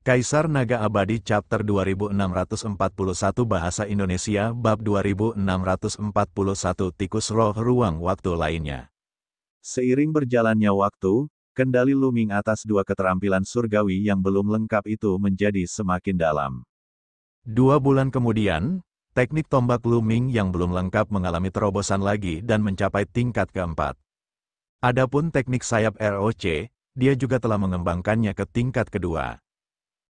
Kaisar Naga Abadi Chapter 2641 Bahasa Indonesia Bab 2641 Tikus Roh Ruang Waktu lainnya. Seiring berjalannya waktu, kendali Lu-Ming atas dua keterampilan surgawi yang belum lengkap itu menjadi semakin dalam. 2 bulan kemudian, teknik tombak Lu-Ming yang belum lengkap mengalami terobosan lagi dan mencapai tingkat keempat. Adapun teknik sayap ROC, dia juga telah mengembangkannya ke tingkat kedua.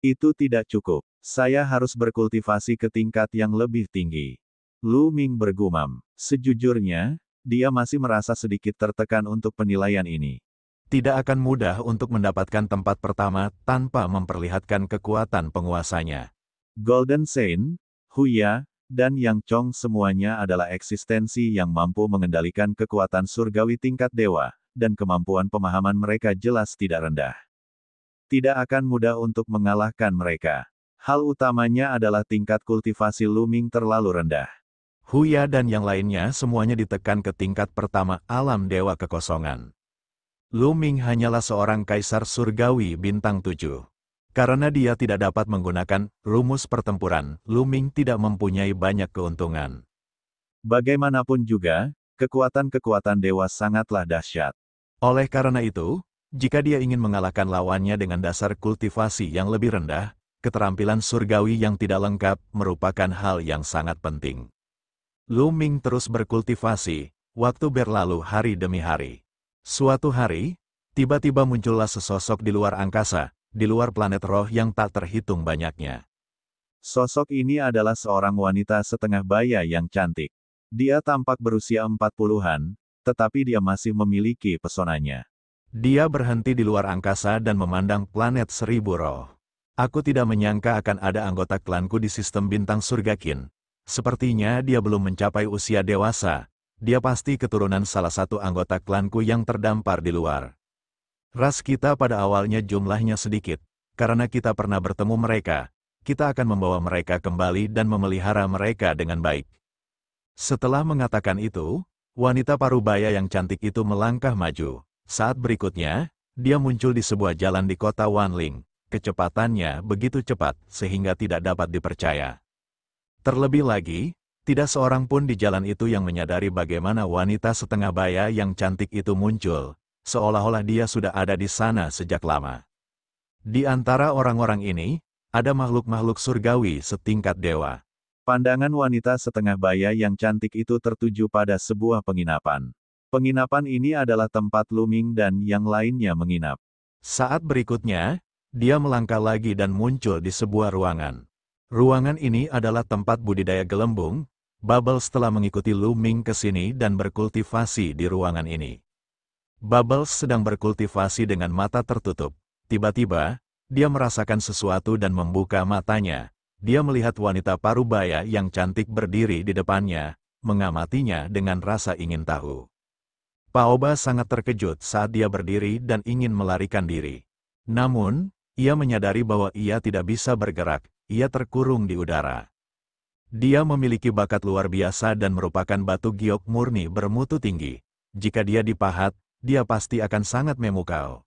Itu tidak cukup. Saya harus berkultivasi ke tingkat yang lebih tinggi. Lu-Ming bergumam. Sejujurnya, dia masih merasa sedikit tertekan untuk penilaian ini. Tidak akan mudah untuk mendapatkan tempat pertama tanpa memperlihatkan kekuatan penguasanya. Golden Saint, Huya, dan Yang Chong semuanya adalah eksistensi yang mampu mengendalikan kekuatan surgawi tingkat dewa, dan kemampuan pemahaman mereka jelas tidak rendah. Tidak akan mudah untuk mengalahkan mereka. Hal utamanya adalah tingkat kultivasi Lu-Ming terlalu rendah. Huya dan yang lainnya semuanya ditekan ke tingkat pertama alam dewa kekosongan. Lu-Ming hanyalah seorang kaisar surgawi bintang 7. Karena dia tidak dapat menggunakan rumus pertempuran, Lu-Ming tidak mempunyai banyak keuntungan. Bagaimanapun juga, kekuatan-kekuatan dewa sangatlah dahsyat. Oleh karena itu, jika dia ingin mengalahkan lawannya dengan dasar kultivasi yang lebih rendah, keterampilan surgawi yang tidak lengkap merupakan hal yang sangat penting. Lu-Ming terus berkultivasi, waktu berlalu hari demi hari. Suatu hari, tiba-tiba muncullah sesosok di luar angkasa, di luar planet roh yang tak terhitung banyaknya. Sosok ini adalah seorang wanita setengah baya yang cantik. Dia tampak berusia 40-an, tetapi dia masih memiliki pesonanya. Dia berhenti di luar angkasa dan memandang planet 1000 roh. Aku tidak menyangka akan ada anggota klanku di sistem bintang surga Qin. Sepertinya dia belum mencapai usia dewasa. Dia pasti keturunan salah satu anggota klanku yang terdampar di luar. Ras kita pada awalnya jumlahnya sedikit. Karena kita pernah bertemu mereka, kita akan membawa mereka kembali dan memelihara mereka dengan baik. Setelah mengatakan itu, wanita parubaya yang cantik itu melangkah maju. Saat berikutnya, dia muncul di sebuah jalan di kota Wanling. Kecepatannya begitu cepat sehingga tidak dapat dipercaya. Terlebih lagi, tidak seorang pun di jalan itu yang menyadari bagaimana wanita setengah baya yang cantik itu muncul, seolah-olah dia sudah ada di sana sejak lama. Di antara orang-orang ini, ada makhluk-makhluk surgawi setingkat dewa. Pandangan wanita setengah baya yang cantik itu tertuju pada sebuah penginapan. Penginapan ini adalah tempat Lu-Ming dan yang lainnya menginap. Saat berikutnya, dia melangkah lagi dan muncul di sebuah ruangan. Ruangan ini adalah tempat budidaya gelembung. Bubbles telah mengikuti Lu-Ming ke sini dan berkultivasi di ruangan ini. Bubbles sedang berkultivasi dengan mata tertutup. Tiba-tiba, dia merasakan sesuatu dan membuka matanya. Dia melihat wanita parubaya yang cantik berdiri di depannya, mengamatinya dengan rasa ingin tahu. Paoba sangat terkejut saat dia berdiri dan ingin melarikan diri. Namun, ia menyadari bahwa ia tidak bisa bergerak, ia terkurung di udara. Dia memiliki bakat luar biasa dan merupakan batu giok murni bermutu tinggi. Jika dia dipahat, dia pasti akan sangat memukau.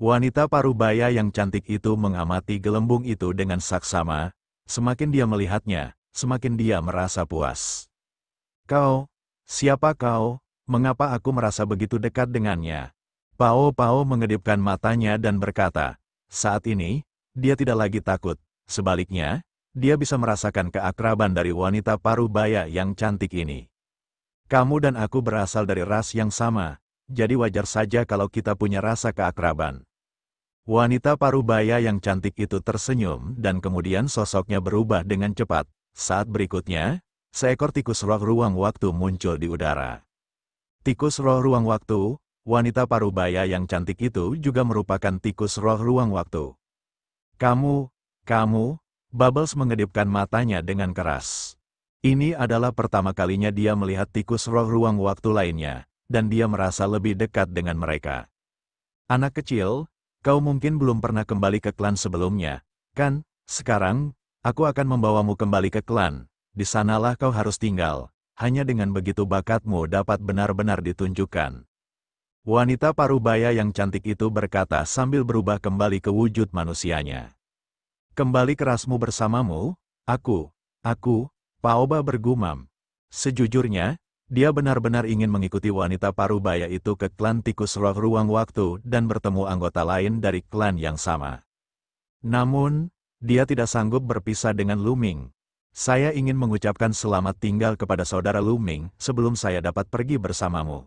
Wanita parubaya yang cantik itu mengamati gelembung itu dengan saksama. Semakin dia melihatnya, semakin dia merasa puas. Kau, siapa kau? Mengapa aku merasa begitu dekat dengannya? Pao mengedipkan matanya dan berkata, saat ini, dia tidak lagi takut. Sebaliknya, dia bisa merasakan keakraban dari wanita parubaya yang cantik ini. Kamu dan aku berasal dari ras yang sama, jadi wajar saja kalau kita punya rasa keakraban. Wanita parubaya yang cantik itu tersenyum dan kemudian sosoknya berubah dengan cepat. Saat berikutnya, seekor tikus roh ruang waktu muncul di udara. Tikus roh ruang waktu, wanita parubaya yang cantik itu juga merupakan tikus roh ruang waktu. Kamu, Bubbles mengedipkan matanya dengan keras. Ini adalah pertama kalinya dia melihat tikus roh ruang waktu lainnya, dan dia merasa lebih dekat dengan mereka. Anak kecil, kau mungkin belum pernah kembali ke klan sebelumnya, kan? Sekarang, aku akan membawamu kembali ke klan. Di sanalah kau harus tinggal. Hanya dengan begitu bakatmu dapat benar-benar ditunjukkan. Wanita parubaya yang cantik itu berkata sambil berubah kembali ke wujud manusianya. Kembali kerasmu bersamamu, aku, Paoba bergumam. Sejujurnya, dia benar-benar ingin mengikuti wanita parubaya itu ke klan tikus roh ruang waktu dan bertemu anggota lain dari klan yang sama. Namun, dia tidak sanggup berpisah dengan Lu Ming. Saya ingin mengucapkan selamat tinggal kepada saudara Lu Ming sebelum saya dapat pergi bersamamu.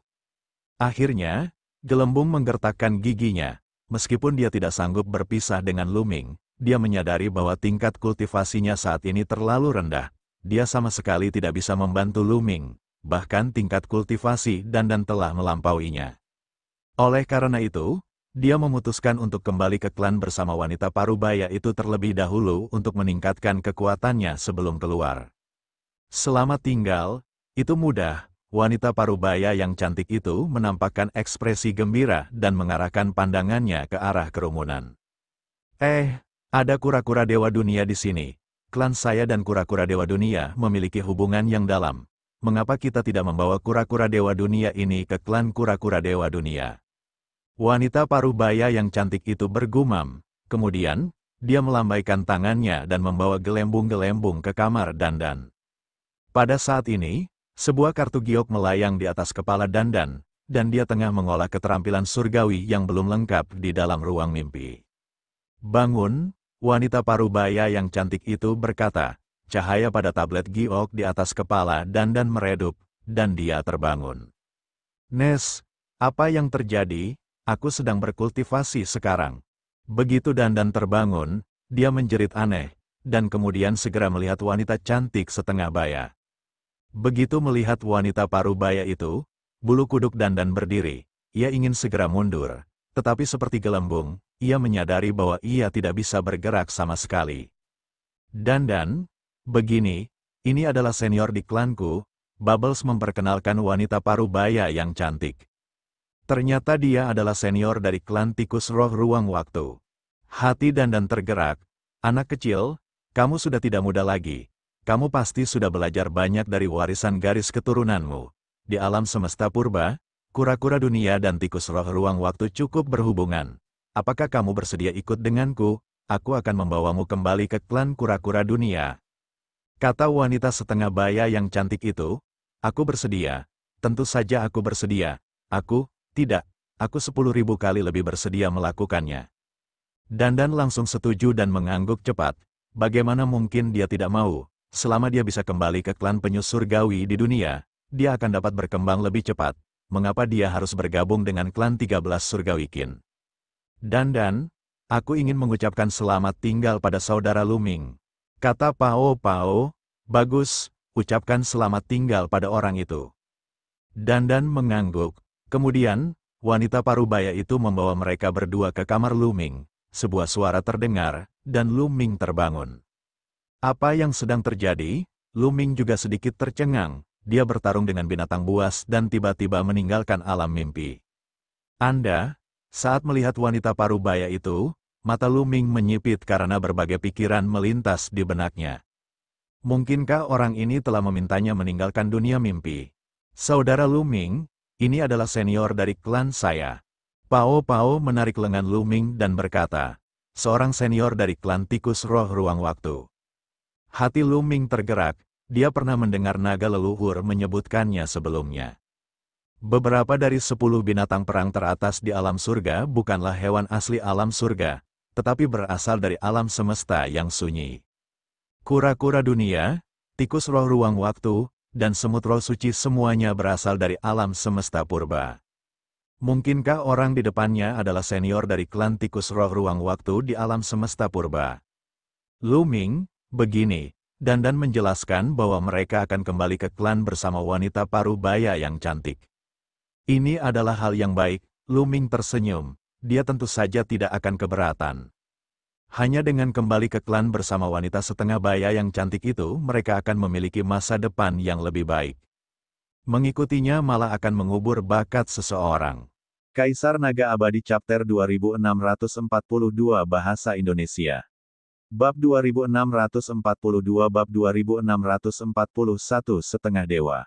Akhirnya, Gelembung menggertakkan giginya. Meskipun dia tidak sanggup berpisah dengan Lu Ming, dia menyadari bahwa tingkat kultivasinya saat ini terlalu rendah. Dia sama sekali tidak bisa membantu Lu Ming, bahkan tingkat kultivasi Dandan telah melampauinya. Oleh karena itu, dia memutuskan untuk kembali ke klan bersama wanita parubaya itu terlebih dahulu untuk meningkatkan kekuatannya sebelum keluar. Selamat tinggal, itu mudah. Wanita parubaya yang cantik itu menampakkan ekspresi gembira dan mengarahkan pandangannya ke arah kerumunan. Ada kura-kura Dewa Dunia di sini. Klan saya dan kura-kura Dewa Dunia memiliki hubungan yang dalam. Mengapa kita tidak membawa kura-kura Dewa Dunia ini ke klan kura-kura Dewa Dunia? Wanita parubaya yang cantik itu bergumam. Kemudian, dia melambaikan tangannya dan membawa gelembung-gelembung ke kamar Dandan. Pada saat ini, sebuah kartu giok melayang di atas kepala Dandan, dan dia tengah mengolah keterampilan surgawi yang belum lengkap di dalam ruang mimpi. Bangun, wanita parubaya yang cantik itu berkata. Cahaya pada tablet giok di atas kepala Dandan meredup, dan dia terbangun. Nes, apa yang terjadi? Aku sedang berkultivasi sekarang. Begitu Dandan terbangun, dia menjerit aneh, dan kemudian segera melihat wanita cantik setengah baya. Begitu melihat wanita parubaya itu, bulu kuduk Dandan berdiri. Ia ingin segera mundur, tetapi seperti gelembung, ia menyadari bahwa ia tidak bisa bergerak sama sekali. Dandan, begini, ini adalah senior di klanku. Bubbles memperkenalkan wanita parubaya yang cantik. Ternyata dia adalah senior dari klan tikus roh ruang waktu. Hati Dandan tergerak. Anak kecil, kamu sudah tidak muda lagi. Kamu pasti sudah belajar banyak dari warisan garis keturunanmu. Di alam semesta purba, kura-kura dunia dan tikus roh ruang waktu cukup berhubungan. Apakah kamu bersedia ikut denganku? Aku akan membawamu kembali ke klan kura-kura dunia. Kata wanita setengah baya yang cantik itu, aku bersedia. Tentu saja aku bersedia. Tidak, aku 10.000 kali lebih bersedia melakukannya. Dandan langsung setuju dan mengangguk cepat. Bagaimana mungkin dia tidak mau? Selama dia bisa kembali ke klan penyuh surgawi di dunia, dia akan dapat berkembang lebih cepat. Mengapa dia harus bergabung dengan klan 13 surgawi Qin? Dandan, aku ingin mengucapkan selamat tinggal pada saudara Lu Ming. Kata Pao, bagus, ucapkan selamat tinggal pada orang itu. Dandan mengangguk. Kemudian, wanita parubaya itu membawa mereka berdua ke kamar Lu Ming. Sebuah suara terdengar, dan Lu Ming terbangun. Apa yang sedang terjadi? Lu Ming juga sedikit tercengang. Dia bertarung dengan binatang buas dan tiba-tiba meninggalkan alam mimpi. Saat melihat wanita parubaya itu, mata Lu Ming menyipit karena berbagai pikiran melintas di benaknya. Mungkinkah orang ini telah memintanya meninggalkan dunia mimpi? Saudara Lu Ming, ini adalah senior dari klan saya. Pao menarik lengan Lu Ming dan berkata, seorang senior dari klan tikus roh ruang waktu. Hati Lu Ming tergerak, dia pernah mendengar naga leluhur menyebutkannya sebelumnya. Beberapa dari 10 binatang perang teratas di alam surga bukanlah hewan asli alam surga, tetapi berasal dari alam semesta yang sunyi. Kura-kura dunia, tikus roh ruang waktu, dan semut roh suci semuanya berasal dari alam semesta purba. Mungkinkah orang di depannya adalah senior dari klan tikus roh ruang waktu di alam semesta purba? Lu Ming, begini, Dandan menjelaskan bahwa mereka akan kembali ke klan bersama wanita parubaya yang cantik. Ini adalah hal yang baik, Lu Ming tersenyum, dia tentu saja tidak akan keberatan. Hanya dengan kembali ke klan bersama wanita setengah baya yang cantik itu, mereka akan memiliki masa depan yang lebih baik. Mengikutinya malah akan mengubur bakat seseorang. Kaisar Naga Abadi Chapter 2642 Bahasa Indonesia. Bab 2642 Bab 2641 Setengah Dewa.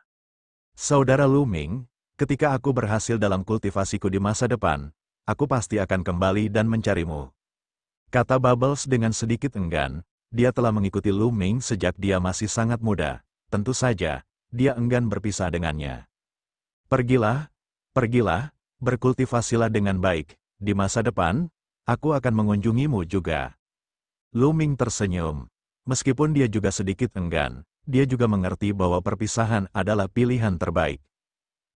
Saudara Lu Ming, ketika aku berhasil dalam kultivasiku di masa depan, aku pasti akan kembali dan mencarimu. kata Bubbles dengan sedikit enggan. Dia telah mengikuti Lu Ming sejak dia masih sangat muda. Tentu saja, dia enggan berpisah dengannya. Pergilah, pergilah, berkultivasilah dengan baik. Di masa depan, aku akan mengunjungimu juga. Lu Ming tersenyum. Meskipun dia juga sedikit enggan, dia juga mengerti bahwa perpisahan adalah pilihan terbaik.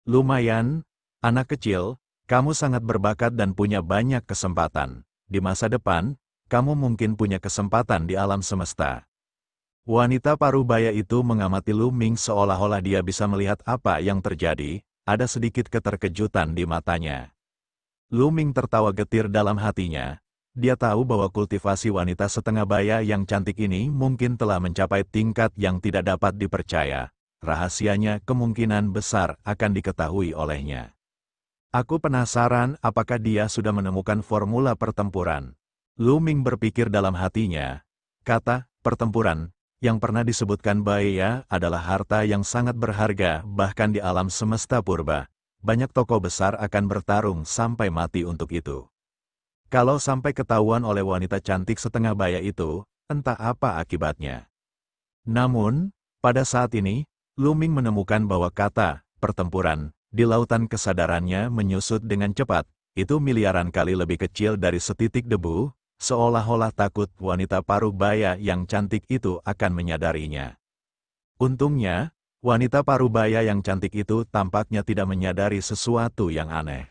Lumayan, anak kecil, kamu sangat berbakat dan punya banyak kesempatan. Di masa depan, kamu mungkin punya kesempatan di alam semesta. Wanita parubaya itu mengamati Lu Ming seolah-olah dia bisa melihat apa yang terjadi, ada sedikit keterkejutan di matanya. Lu Ming tertawa getir dalam hatinya. Dia tahu bahwa kultivasi wanita setengah baya yang cantik ini mungkin telah mencapai tingkat yang tidak dapat dipercaya. Rahasianya kemungkinan besar akan diketahui olehnya. Aku penasaran apakah dia sudah menemukan formula pertempuran. Lu Ming berpikir dalam hatinya. Kata, pertempuran, yang pernah disebutkan Baya adalah harta yang sangat berharga bahkan di alam semesta purba. Banyak tokoh besar akan bertarung sampai mati untuk itu. Kalau sampai ketahuan oleh wanita cantik setengah baya itu, entah apa akibatnya. Namun, pada saat ini, Lu Ming menemukan bahwa kata, pertempuran, di lautan kesadarannya menyusut dengan cepat, itu miliaran kali lebih kecil dari setitik debu, seolah-olah takut wanita parubaya yang cantik itu akan menyadarinya. Untungnya, wanita parubaya yang cantik itu tampaknya tidak menyadari sesuatu yang aneh.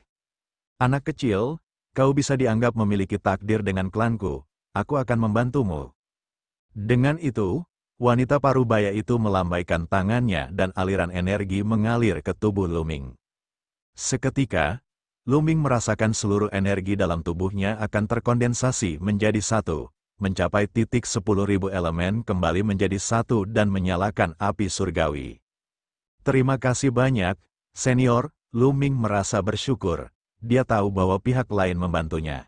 Anak kecil, kau bisa dianggap memiliki takdir dengan klanku, aku akan membantumu. Dengan itu, wanita parubaya itu melambaikan tangannya dan aliran energi mengalir ke tubuh Lu Ming. Seketika, Lu Ming merasakan seluruh energi dalam tubuhnya akan terkondensasi menjadi satu, mencapai titik 10.000 elemen kembali menjadi satu dan menyalakan api surgawi. Terima kasih banyak, senior, Lu Ming merasa bersyukur. Dia tahu bahwa pihak lain membantunya.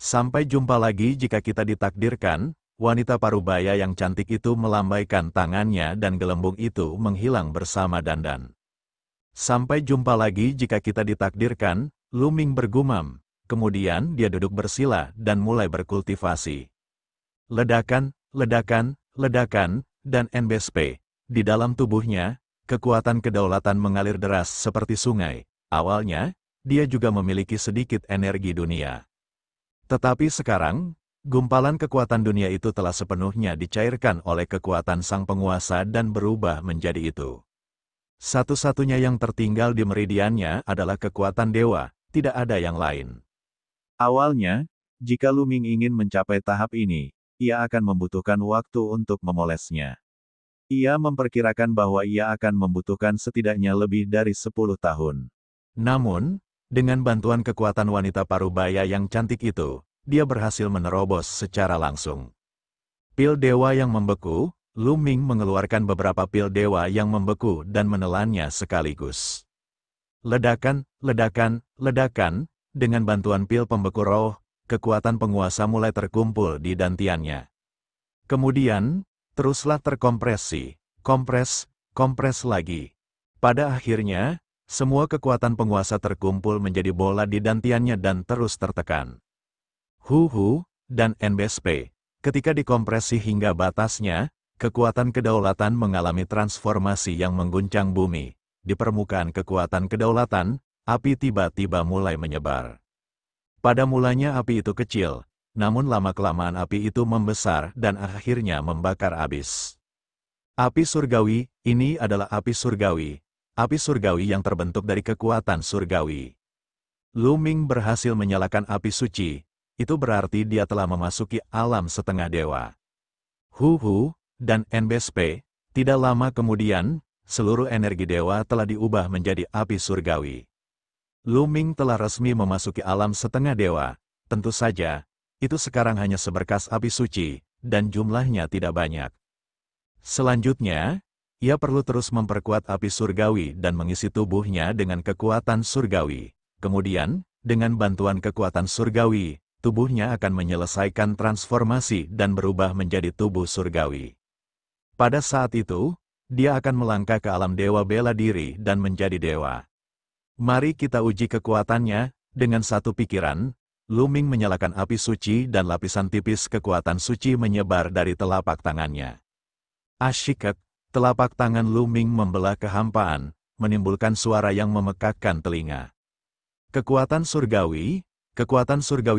Sampai jumpa lagi jika kita ditakdirkan, wanita parubaya yang cantik itu melambaikan tangannya dan gelembung itu menghilang bersama Dandan. Sampai jumpa lagi jika kita ditakdirkan, Lu Ming bergumam. Kemudian dia duduk bersila dan mulai berkultivasi. Ledakan, ledakan, ledakan, dan NBSP. Di dalam tubuhnya, kekuatan kedaulatan mengalir deras seperti sungai. Awalnya, dia juga memiliki sedikit energi dunia. Tetapi sekarang, gumpalan kekuatan dunia itu telah sepenuhnya dicairkan oleh kekuatan sang penguasa dan berubah menjadi itu. Satu-satunya yang tertinggal di meridiannya adalah kekuatan dewa, tidak ada yang lain. Awalnya, jika Lu Ming ingin mencapai tahap ini, ia akan membutuhkan waktu untuk memolesnya. Ia memperkirakan bahwa ia akan membutuhkan setidaknya lebih dari 10 tahun. Namun, dengan bantuan kekuatan wanita parubaya yang cantik itu, dia berhasil menerobos secara langsung. Pil dewa yang membeku, Lu Ming mengeluarkan beberapa pil dewa yang membeku dan menelannya sekaligus. Ledakan, ledakan, ledakan, dengan bantuan pil pembeku roh, kekuatan penguasa mulai terkumpul di dantiannya. Kemudian, teruslah terkompresi, kompres, kompres lagi. Pada akhirnya, semua kekuatan penguasa terkumpul menjadi bola di dantiannya dan terus tertekan. Hu dan NBSP, ketika dikompresi hingga batasnya, kekuatan kedaulatan mengalami transformasi yang mengguncang bumi. Di permukaan kekuatan kedaulatan, api tiba-tiba mulai menyebar. Pada mulanya api itu kecil, namun lama-kelamaan api itu membesar dan akhirnya membakar habis. Api surgawi, ini adalah api surgawi. Api surgawi yang terbentuk dari kekuatan surgawi. Lu Ming berhasil menyalakan api suci, itu berarti dia telah memasuki alam setengah dewa. Hu dan NBSP, tidak lama kemudian, seluruh energi dewa telah diubah menjadi api surgawi. Lu Ming telah resmi memasuki alam setengah dewa, tentu saja, itu sekarang hanya seberkas api suci, dan jumlahnya tidak banyak. Selanjutnya, ia perlu terus memperkuat api surgawi dan mengisi tubuhnya dengan kekuatan surgawi. Kemudian, dengan bantuan kekuatan surgawi, tubuhnya akan menyelesaikan transformasi dan berubah menjadi tubuh surgawi. Pada saat itu, dia akan melangkah ke alam dewa bela diri dan menjadi dewa. Mari kita uji kekuatannya, dengan satu pikiran, Lu Ming menyalakan api suci dan lapisan tipis kekuatan suci menyebar dari telapak tangannya. Asyikek, telapak tangan Lu Ming membelah kehampaan, menimbulkan suara yang memekakkan telinga. Kekuatan surgawi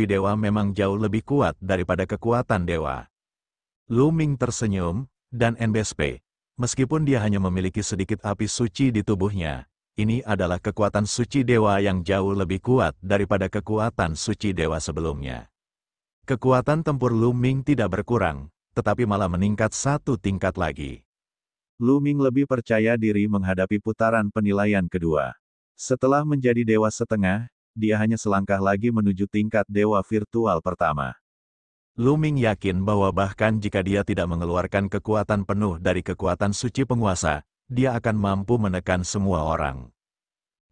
dewa memang jauh lebih kuat daripada kekuatan dewa. Lu Ming tersenyum, dan NBSP, meskipun dia hanya memiliki sedikit api suci di tubuhnya, ini adalah kekuatan suci dewa yang jauh lebih kuat daripada kekuatan suci dewa sebelumnya. Kekuatan tempur Lu Ming tidak berkurang, tetapi malah meningkat satu tingkat lagi. Lu Ming lebih percaya diri menghadapi putaran penilaian kedua. Setelah menjadi dewa setengah, dia hanya selangkah lagi menuju tingkat dewa virtual pertama. Lu Ming yakin bahwa bahkan jika dia tidak mengeluarkan kekuatan penuh dari kekuatan suci penguasa, dia akan mampu menekan semua orang.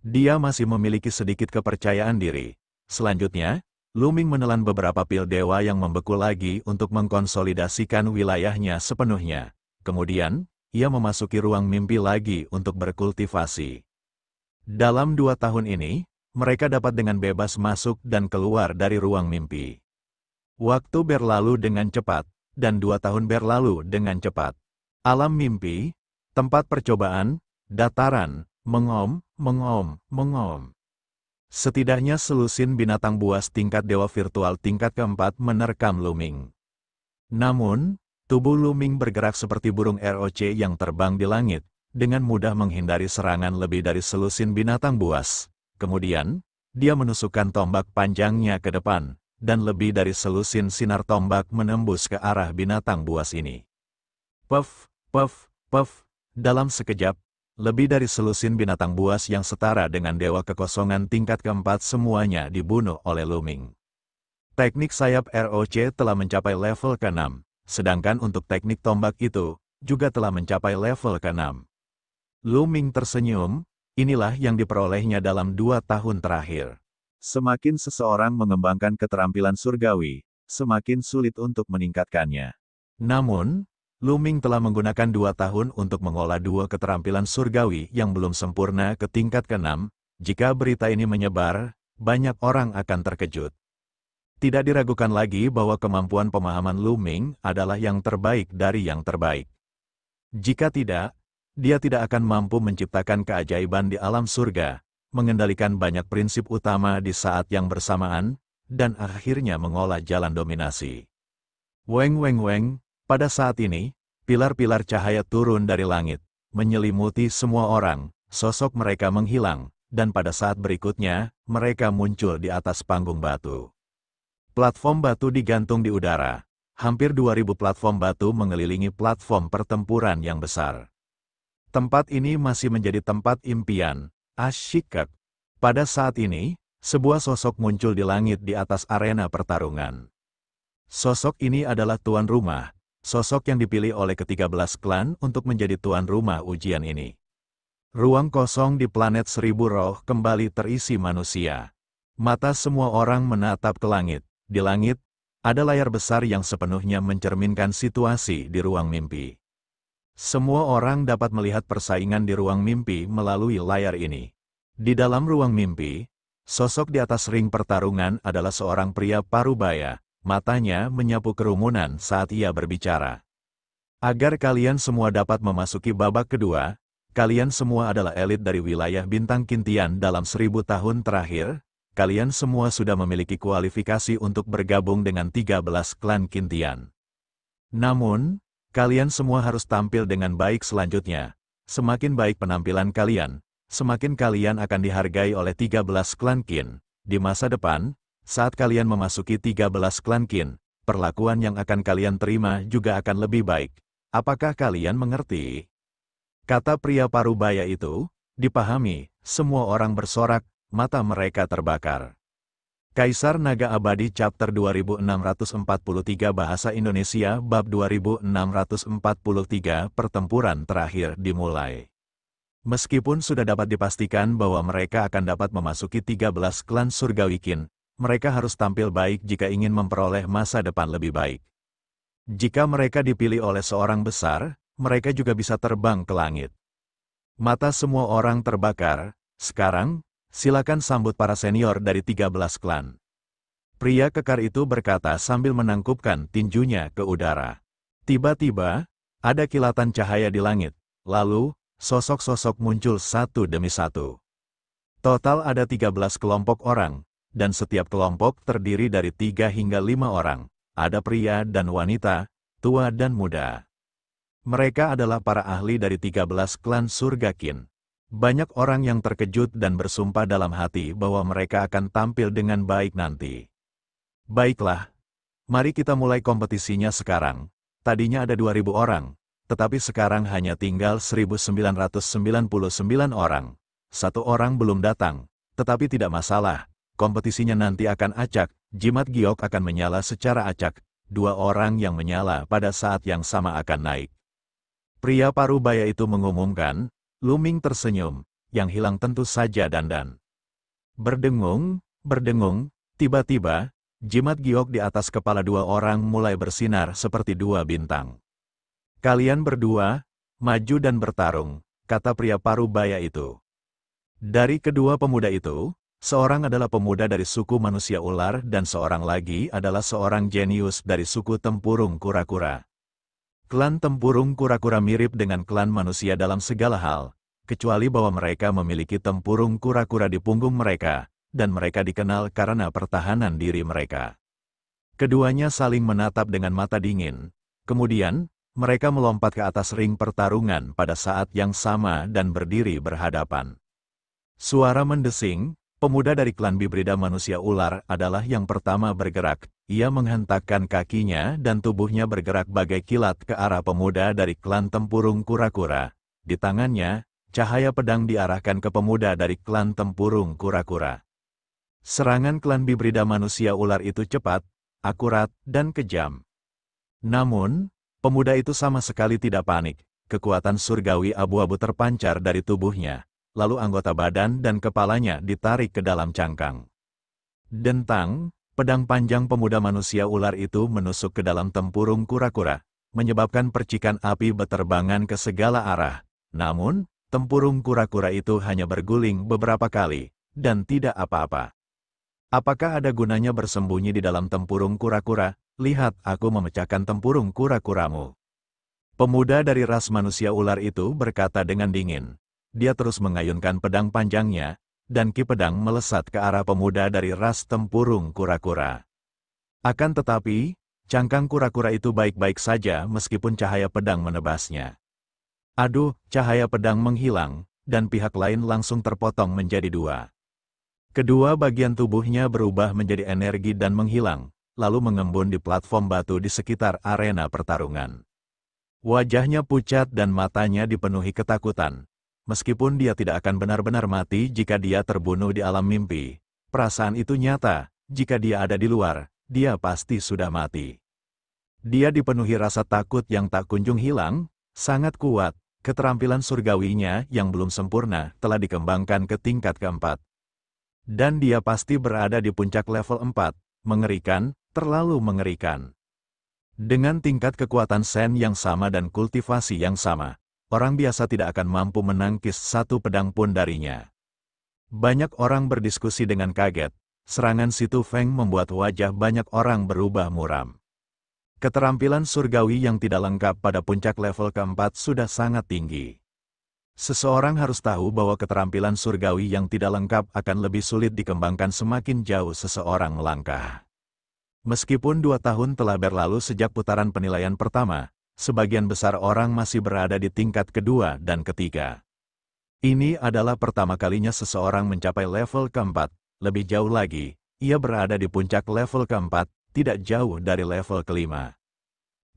Dia masih memiliki sedikit kepercayaan diri. Selanjutnya, Lu Ming menelan beberapa pil dewa yang membeku lagi untuk mengkonsolidasikan wilayahnya sepenuhnya. Kemudian, ia memasuki ruang mimpi lagi untuk berkultivasi. Dalam 2 tahun ini, mereka dapat dengan bebas masuk dan keluar dari ruang mimpi. Waktu berlalu dengan cepat, dan 2 tahun berlalu dengan cepat. Alam mimpi, tempat percobaan, dataran, mengom. Setidaknya selusin binatang buas tingkat dewa virtual tingkat keempat menerkam Lu Ming. Namun, tubuh Lu Ming bergerak seperti burung ROC yang terbang di langit, dengan mudah menghindari serangan lebih dari selusin binatang buas. Kemudian, dia menusukkan tombak panjangnya ke depan, dan lebih dari selusin sinar tombak menembus ke arah binatang buas ini. Puff, puff, puff, dalam sekejap, lebih dari selusin binatang buas yang setara dengan dewa kekosongan tingkat keempat semuanya dibunuh oleh Lu Ming. Teknik sayap ROC telah mencapai level ke-6, sedangkan untuk teknik tombak itu, juga telah mencapai level ke-6. Lu Ming tersenyum, inilah yang diperolehnya dalam 2 tahun terakhir. Semakin seseorang mengembangkan keterampilan surgawi, semakin sulit untuk meningkatkannya. Namun, Lu Ming telah menggunakan 2 tahun untuk mengolah 2 keterampilan surgawi yang belum sempurna ke tingkat ke-6. Jika berita ini menyebar, banyak orang akan terkejut. Tidak diragukan lagi bahwa kemampuan pemahaman Lu Ming adalah yang terbaik dari yang terbaik. Jika tidak, dia tidak akan mampu menciptakan keajaiban di alam surga, mengendalikan banyak prinsip utama di saat yang bersamaan, dan akhirnya mengolah jalan dominasi. Weng weng weng. Pada saat ini, pilar-pilar cahaya turun dari langit, menyelimuti semua orang, sosok mereka menghilang, dan pada saat berikutnya, mereka muncul di atas panggung batu. Platform batu digantung di udara. Hampir 2000 platform batu mengelilingi platform pertempuran yang besar. Tempat ini masih menjadi tempat impian, Asyikek. Pada saat ini, sebuah sosok muncul di langit di atas arena pertarungan. Sosok ini adalah tuan rumah, sosok yang dipilih oleh ke-13 klan untuk menjadi tuan rumah ujian ini. Ruang kosong di planet 1000 roh kembali terisi manusia. Mata semua orang menatap ke langit. Di langit, ada layar besar yang sepenuhnya mencerminkan situasi di ruang mimpi. Semua orang dapat melihat persaingan di ruang mimpi melalui layar ini. Di dalam ruang mimpi, sosok di atas ring pertarungan adalah seorang pria parubaya. Matanya menyapu kerumunan saat ia berbicara. Agar kalian semua dapat memasuki babak kedua, kalian semua adalah elit dari wilayah bintang Kintian dalam 1000 tahun terakhir, kalian semua sudah memiliki kualifikasi untuk bergabung dengan 13 klan Kintian. Namun, kalian semua harus tampil dengan baik selanjutnya. Semakin baik penampilan kalian, semakin kalian akan dihargai oleh 13 klan Qin. Di masa depan, saat kalian memasuki 13 klan Qin, perlakuan yang akan kalian terima juga akan lebih baik. Apakah kalian mengerti? Kata pria parubaya itu, dipahami, semua orang bersorak, mata mereka terbakar. Kaisar Naga Abadi Chapter 2643 Bahasa Indonesia Bab 2643 Pertempuran terakhir dimulai. Meskipun sudah dapat dipastikan bahwa mereka akan dapat memasuki 13 klan surgawi Qin, mereka harus tampil baik jika ingin memperoleh masa depan lebih baik. Jika mereka dipilih oleh seorang besar, mereka juga bisa terbang ke langit. Mata semua orang terbakar. Sekarang, silakan sambut para senior dari 13 klan. Pria kekar itu berkata sambil menangkupkan tinjunya ke udara. Tiba-tiba, ada kilatan cahaya di langit. Lalu, sosok-sosok muncul satu demi satu. Total ada 13 kelompok orang, dan setiap kelompok terdiri dari 3 hingga 5 orang. Ada pria dan wanita, tua dan muda. Mereka adalah para ahli dari 13 klan surga Qin. Banyak orang yang terkejut dan bersumpah dalam hati bahwa mereka akan tampil dengan baik nanti. Baiklah, mari kita mulai kompetisinya sekarang. Tadinya ada 2.000 orang, tetapi sekarang hanya tinggal 1.999 orang. Satu orang belum datang, tetapi tidak masalah. Kompetisinya nanti akan acak, jimat giok akan menyala secara acak. 2 orang yang menyala pada saat yang sama akan naik. Pria parubaya itu mengumumkan. Luming tersenyum, yang hilang tentu saja dandan. Berdengung, tiba-tiba, jimat giok di atas kepala 2 orang mulai bersinar seperti 2 bintang. Kalian berdua, maju dan bertarung, kata pria parubaya itu. Dari kedua pemuda itu, seorang adalah pemuda dari suku manusia ular dan seorang lagi adalah seorang jenius dari suku tempurung kura-kura. Klan tempurung kura-kura mirip dengan klan manusia dalam segala hal, kecuali bahwa mereka memiliki tempurung kura-kura di punggung mereka, dan mereka dikenal karena pertahanan diri mereka. Keduanya saling menatap dengan mata dingin. Kemudian, mereka melompat ke atas ring pertarungan pada saat yang sama dan berdiri berhadapan. Suara mendesing, pemuda dari klan bibrida manusia ular adalah yang pertama bergerak. Ia menghentakkan kakinya dan tubuhnya bergerak bagai kilat ke arah pemuda dari klan tempurung kura-kura. Di tangannya, cahaya pedang diarahkan ke pemuda dari klan tempurung kura-kura. Serangan klan bibrida manusia ular itu cepat, akurat, dan kejam. Namun, pemuda itu sama sekali tidak panik. Kekuatan surgawi abu-abu terpancar dari tubuhnya, lalu anggota badan dan kepalanya ditarik ke dalam cangkang. Dentang, pedang panjang pemuda manusia ular itu menusuk ke dalam tempurung kura-kura, menyebabkan percikan api beterbangan ke segala arah. Namun, tempurung kura-kura itu hanya berguling beberapa kali, dan tidak apa-apa. Apakah ada gunanya bersembunyi di dalam tempurung kura-kura? Lihat, aku memecahkan tempurung kura-kuramu. Pemuda dari ras manusia ular itu berkata dengan dingin. Dia terus mengayunkan pedang panjangnya, dan ki pedang melesat ke arah pemuda dari ras tempurung kura-kura. Akan tetapi, cangkang kura-kura itu baik-baik saja meskipun cahaya pedang menebasnya. Aduh, cahaya pedang menghilang, dan pihak lain langsung terpotong menjadi 2. Kedua bagian tubuhnya berubah menjadi energi dan menghilang, lalu mengembun di platform batu di sekitar arena pertarungan. Wajahnya pucat dan matanya dipenuhi ketakutan. Meskipun dia tidak akan benar-benar mati jika dia terbunuh di alam mimpi, perasaan itu nyata. Jika dia ada di luar, dia pasti sudah mati. Dia dipenuhi rasa takut yang tak kunjung hilang, sangat kuat. Keterampilan surgawinya yang belum sempurna telah dikembangkan ke tingkat keempat. Dan dia pasti berada di puncak level 4, mengerikan, terlalu mengerikan. Dengan tingkat kekuatan Sen yang sama dan kultivasi yang sama, orang biasa tidak akan mampu menangkis satu pedang pun darinya. Banyak orang berdiskusi dengan kaget, serangan Si Tu Feng membuat wajah banyak orang berubah muram. Keterampilan surgawi yang tidak lengkap pada puncak level keempat sudah sangat tinggi. Seseorang harus tahu bahwa keterampilan surgawi yang tidak lengkap akan lebih sulit dikembangkan semakin jauh seseorang melangkah. Meskipun 2 tahun telah berlalu sejak putaran penilaian pertama, sebagian besar orang masih berada di tingkat kedua dan ketiga. Ini adalah pertama kalinya seseorang mencapai level keempat. Lebih jauh lagi, ia berada di puncak level keempat, tidak jauh dari level kelima.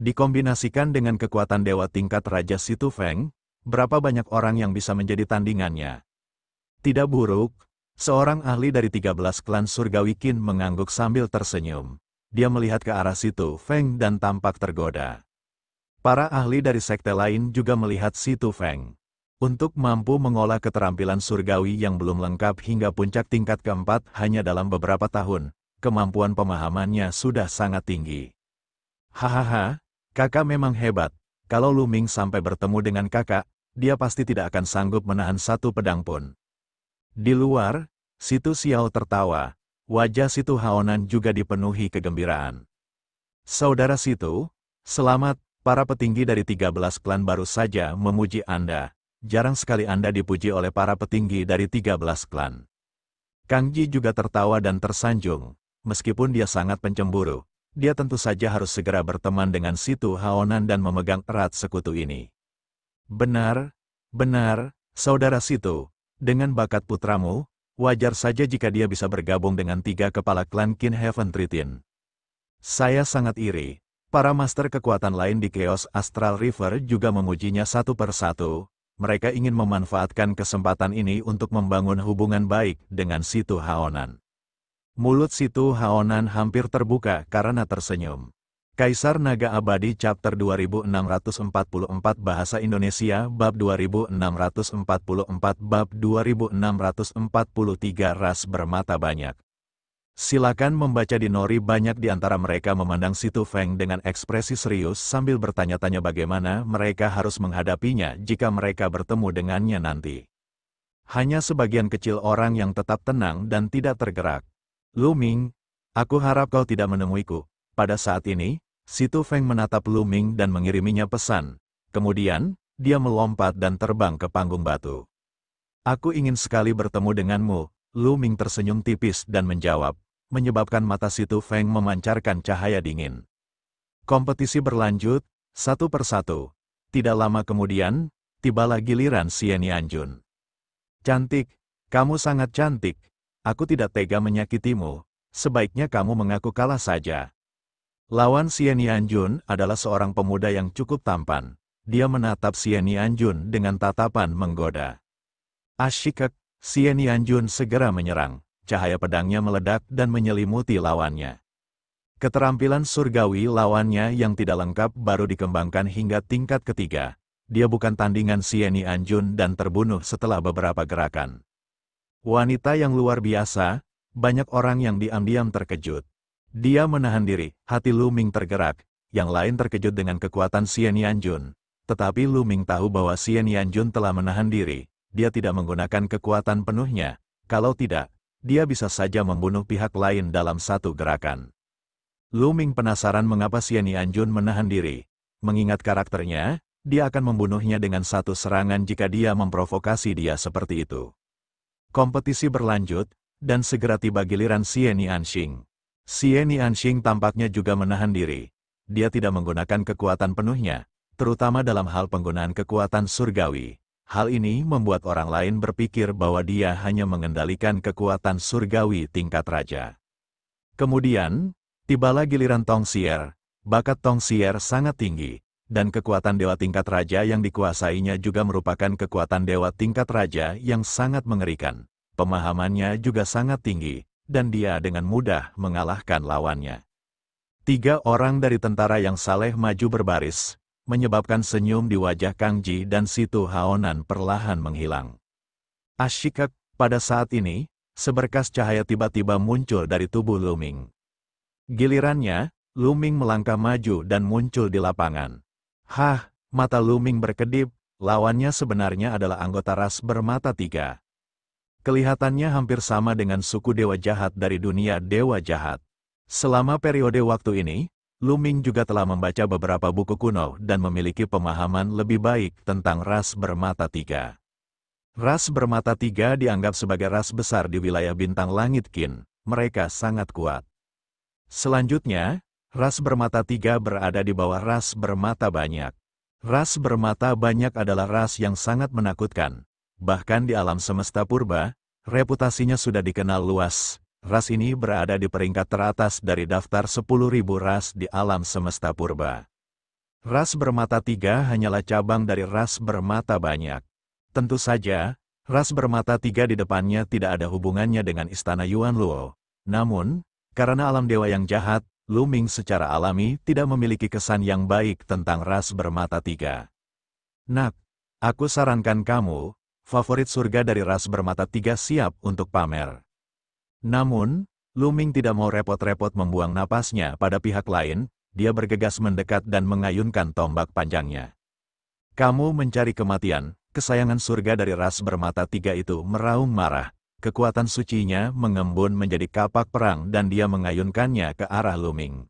Dikombinasikan dengan kekuatan dewa tingkat Raja Si Tu Feng, berapa banyak orang yang bisa menjadi tandingannya? Tidak buruk, seorang ahli dari 13 klan surgawi Qin mengangguk sambil tersenyum. Dia melihat ke arah Si Tu Feng dan tampak tergoda. Para ahli dari sekte lain juga melihat Si Tu Feng. Untuk mampu mengolah keterampilan surgawi yang belum lengkap hingga puncak tingkat keempat hanya dalam beberapa tahun, kemampuan pemahamannya sudah sangat tinggi. Hahaha, kakak memang hebat. Kalau Luming sampai bertemu dengan kakak, dia pasti tidak akan sanggup menahan satu pedang pun. Di luar, Si Tu Xiao tertawa. Wajah Situ Haonan juga dipenuhi kegembiraan. Saudara Situ, selamat, para petinggi dari 13 klan baru saja memuji Anda. Jarang sekali Anda dipuji oleh para petinggi dari 13 klan. Kang Ji juga tertawa dan tersanjung. Meskipun dia sangat pencemburu, dia tentu saja harus segera berteman dengan Situ Haonan dan memegang erat sekutu ini. Benar, saudara Situ, dengan bakat putramu, wajar saja jika dia bisa bergabung dengan 3 kepala klan Qin Heaven Tritin. Saya sangat iri. Para master kekuatan lain di Chaos Astral River juga memujinya satu persatu. Mereka ingin memanfaatkan kesempatan ini untuk membangun hubungan baik dengan Situ Haonan. Mulut Situ Haonan hampir terbuka karena tersenyum. Kaisar Naga Abadi Chapter 2644 Bahasa Indonesia Bab 2644 Bab 2643 Ras Bermata Banyak. Silakan membaca di Nori. Banyak di antara mereka memandang Situ Feng dengan ekspresi serius sambil bertanya-tanya bagaimana mereka harus menghadapinya jika mereka bertemu dengannya nanti. Hanya sebagian kecil orang yang tetap tenang dan tidak tergerak. Lu Ming, aku harap kau tidak menemuiku. Pada saat ini, Situ Feng menatap Lu Ming dan mengiriminya pesan. Kemudian, dia melompat dan terbang ke panggung batu. Aku ingin sekali bertemu denganmu. Lu Ming tersenyum tipis dan menjawab, menyebabkan mata Situ Feng memancarkan cahaya dingin. Kompetisi berlanjut, satu persatu. Tidak lama kemudian, tibalah giliran Xian Yanjun. Cantik, kamu sangat cantik. Aku tidak tega menyakitimu, sebaiknya kamu mengaku kalah saja. Lawan Xian Yanjun adalah seorang pemuda yang cukup tampan. Dia menatap Xian Yanjun dengan tatapan menggoda. Asyik, Xian Yanjun segera menyerang. Cahaya pedangnya meledak dan menyelimuti lawannya. Keterampilan surgawi lawannya yang tidak lengkap baru dikembangkan hingga tingkat ketiga. Dia bukan tandingan Xian Yanjun dan terbunuh setelah beberapa gerakan. Wanita yang luar biasa, banyak orang yang diam-diam terkejut. Dia menahan diri, hati Lu Ming tergerak, yang lain terkejut dengan kekuatan Xian Yanjun. Tetapi Lu Ming tahu bahwa Xian Yanjun telah menahan diri, dia tidak menggunakan kekuatan penuhnya, kalau tidak, dia bisa saja membunuh pihak lain dalam satu gerakan. Lu Ming penasaran mengapa Xian Yanjun menahan diri. Mengingat karakternya, dia akan membunuhnya dengan satu serangan jika dia memprovokasi dia seperti itu. Kompetisi berlanjut, dan segera tiba giliran Xian Yanxing. Xian Yanxing tampaknya juga menahan diri. Dia tidak menggunakan kekuatan penuhnya, terutama dalam hal penggunaan kekuatan surgawi. Hal ini membuat orang lain berpikir bahwa dia hanya mengendalikan kekuatan surgawi tingkat raja. Kemudian, tibalah giliran Tong Xier. Bakat Tong Xier sangat tinggi, dan kekuatan dewa tingkat raja yang dikuasainya juga merupakan kekuatan dewa tingkat raja yang sangat mengerikan. Pemahamannya juga sangat tinggi, dan dia dengan mudah mengalahkan lawannya. 3 orang dari tentara yang saleh maju berbaris, menyebabkan senyum di wajah Kang Ji dan Situ Haonan perlahan menghilang. Asyik, pada saat ini, seberkas cahaya tiba-tiba muncul dari tubuh Lu Ming. Gilirannya, Lu Ming melangkah maju dan muncul di lapangan. Hah, mata Lu Ming berkedip, lawannya sebenarnya adalah anggota ras bermata 3. Kelihatannya hampir sama dengan suku dewa jahat dari dunia dewa jahat. Selama periode waktu ini, Lu Ming juga telah membaca beberapa buku kuno dan memiliki pemahaman lebih baik tentang ras bermata 3. Ras bermata 3 dianggap sebagai ras besar di wilayah bintang langit Qin. Mereka sangat kuat. Selanjutnya, ras bermata 3 berada di bawah ras bermata banyak. Ras bermata banyak adalah ras yang sangat menakutkan. Bahkan di alam semesta purba, reputasinya sudah dikenal luas. Ras ini berada di peringkat teratas dari daftar 10.000 ras di alam semesta purba. Ras bermata 3 hanyalah cabang dari ras bermata banyak. Tentu saja, ras bermata 3 di depannya tidak ada hubungannya dengan istana Yuan Luo. Namun, karena alam dewa yang jahat, Lu Ming secara alami tidak memiliki kesan yang baik tentang ras bermata 3. Nak, aku sarankan kamu, favorit surga dari ras bermata 3 siap untuk pamer. Namun, Lu Ming tidak mau repot-repot membuang napasnya pada pihak lain, dia bergegas mendekat dan mengayunkan tombak panjangnya. Kamu mencari kematian, kesayangan surga dari ras bermata 3 itu meraung marah. kekuatan sucinya mengembun menjadi kapak perang dan dia mengayunkannya ke arah Lu-Ming.